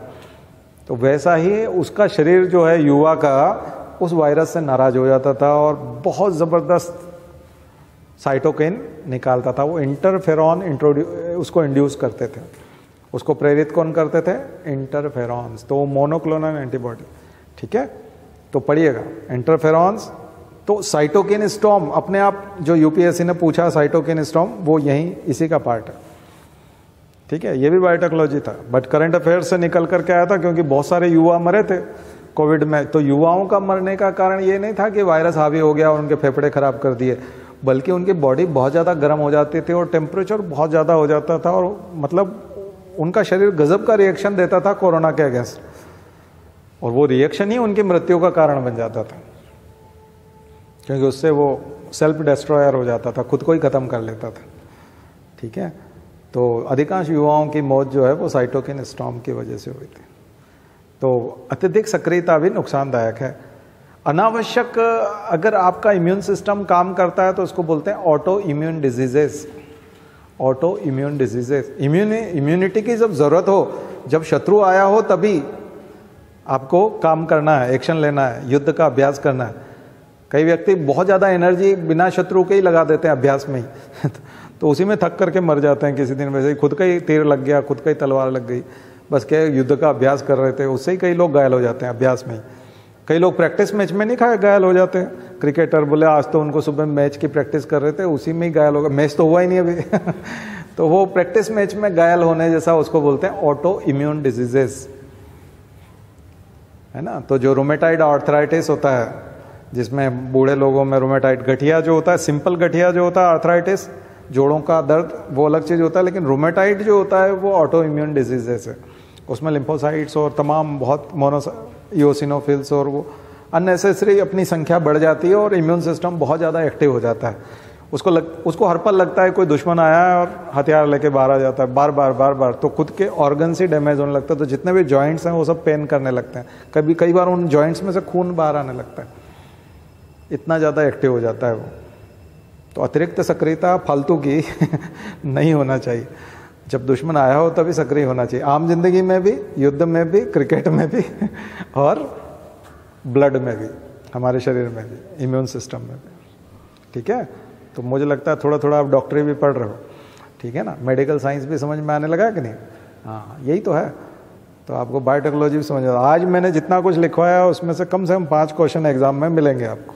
तो वैसा ही उसका शरीर जो है युवा का उस वायरस से नाराज हो जाता था और बहुत ज़बरदस्त साइटोकिन निकालता था। वो इंटरफेरॉन उसको इंड्यूस करते थे, उसको प्रेरित कौन करते थे? इंटरफेरॉन्स। तो मोनोक्लोनल एंटीबॉडी, ठीक है। तो पढ़िएगा इंटरफेरॉन्स। तो साइटोकिन स्टॉर्म अपने आप जो यूपीएससी ने पूछा, साइटोकिन स्टॉर्म, वो यही इसी का पार्ट है, ठीक है। ये भी बायोटेक्नोलॉजी था, बट करंट अफेयर्स से निकल करके आया था, क्योंकि बहुत सारे युवा मरे थे कोविड में। तो युवाओं का मरने का कारण ये नहीं था कि वायरस हावी हो गया और उनके फेफड़े खराब कर दिए, बल्कि उनकी बॉडी बहुत ज़्यादा गर्म हो जाती थी और टेम्परेचर बहुत ज़्यादा हो जाता था, और मतलब उनका शरीर गजब का रिएक्शन देता था कोरोना के अगेंस्ट, और वो रिएक्शन ही उनकी मृत्यु का कारण बन जाता था, क्योंकि उससे वो सेल्फ डिस्ट्रॉयर हो जाता था, खुद को ही ख़त्म कर लेता था, ठीक है। तो अधिकांश युवाओं की मौत जो है वो साइटोकिन स्टॉर्म की वजह से हुई थी। तो अत्यधिक सक्रियता भी नुकसानदायक है। अनावश्यक अगर आपका इम्यून सिस्टम काम करता है तो उसको बोलते हैं auto immune diseases. Auto immune diseases, immunity की जब ज़रूरत हो, जब शत्रु आया हो, तभी आपको काम करना है, एक्शन लेना है, युद्ध का अभ्यास करना है। कई व्यक्ति बहुत ज़्यादा एनर्जी बिना शत्रु के ही लगा देते हैं अभ्यास में ही तो उसी में थक करके मर जाते हैं किसी दिन। वैसे ही खुद का ही तीर लग गया, खुद का ही तलवार लग गई, बस क्या युद्ध का अभ्यास कर रहे थे, उससे ही कई लोग घायल हो जाते हैं अभ्यास में ही। कई लोग प्रैक्टिस मैच में नहीं खाए घायल हो जाते हैं। क्रिकेटर बोले आज तो उनको सुबह मैच की प्रैक्टिस कर रहे थे, उसी में ही घायल हो गए, मैच तो हुआ ही नहीं अभी तो वो प्रैक्टिस मैच में घायल होने जैसा, उसको बोलते हैं ऑटो इम्यून डिजीजेस, है ना। तो जो रोमेटाइड आर्थराइटिस होता है, जिसमें बूढ़े लोगों में रोमेटाइड, गठिया जो होता है, सिंपल गठिया जो होता है, आर्थराइटिस, जोड़ों का दर्द, वो अलग चीज़ होता है, लेकिन रोमेटाइड जो होता है वो ऑटो इम्यून डिजीजेस है। उसमें लिम्फोसाइट्स और तमाम बहुत इओसिनोफिल्स और वो अननेसेसरी अपनी संख्या बढ़ जाती है और इम्यून सिस्टम बहुत ज़्यादा एक्टिव हो जाता है। उसको हर पल लगता है कोई दुश्मन आया है और हथियार लेके बाहर आ जाता है, बार बार, तो खुद के ऑर्गन्स ही डैमेज होने लगता है। तो जितने भी जॉइंट्स हैं वो सब पेन करने लगते हैं, कई बार उन जॉइंट्स में से खून बाहर आने लगता है, इतना ज़्यादा एक्टिव हो जाता है वो। तो अतिरिक्त सक्रियता फालतू की नहीं होना चाहिए। जब दुश्मन आया हो तभी सक्रिय होना चाहिए, आम जिंदगी में भी, युद्ध में भी, क्रिकेट में भी और ब्लड में भी, हमारे शरीर में भी, इम्यून सिस्टम में भी। ठीक है, तो मुझे लगता है थोड़ा थोड़ा आप डॉक्टरी भी पढ़ रहे हो, ठीक है ना, मेडिकल साइंस भी समझ में आने लगा कि नहीं? हाँ, यही तो है। तो आपको बायोटेक्नोलॉजी भी समझ आ, आज मैंने जितना कुछ लिखवाया उसमें से कम 5 क्वेश्चन एग्जाम में मिलेंगे आपको,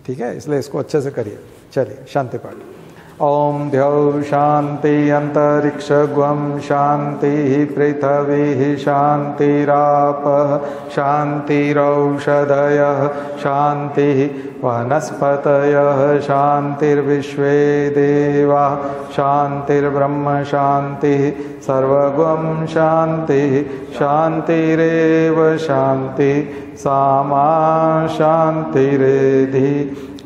ठीक है, इसलिए इसको अच्छे से करिए। चलिए शांति पाठ। ओम द्यौ शांति अंतरिक्षगुम शांति पृथ्वी शांतिरापः शांतिरौषधयः शांति वनस्पतयः शांतिर्विश्वे देवाः शांतिर्ब्रह्म शांति सर्वगुम शांति शांतिरेव शांति सामा शांतिरेधि।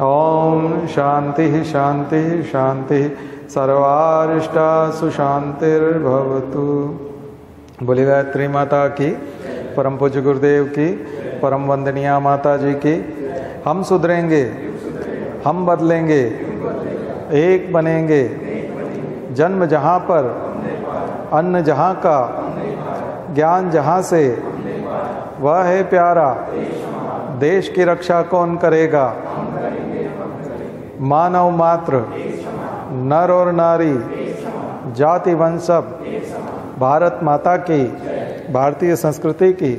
ओम शांति शांति शांति सर्वारिष्टा सुशांतिर्भवतु। बोली गायत्री माता की, परम पूज्य गुरुदेव की, परम वंदनीय माता जी की। हम सुधरेंगे, हम बदलेंगे, एक बनेंगे। जन्म जहाँ पर, अन्न जहाँ का, ज्ञान जहाँ से, वह है प्यारा। देश की रक्षा कौन करेगा? मानव मात्र, नर और नारी, जाति वंश सब, भारत माता की, भारतीय संस्कृति की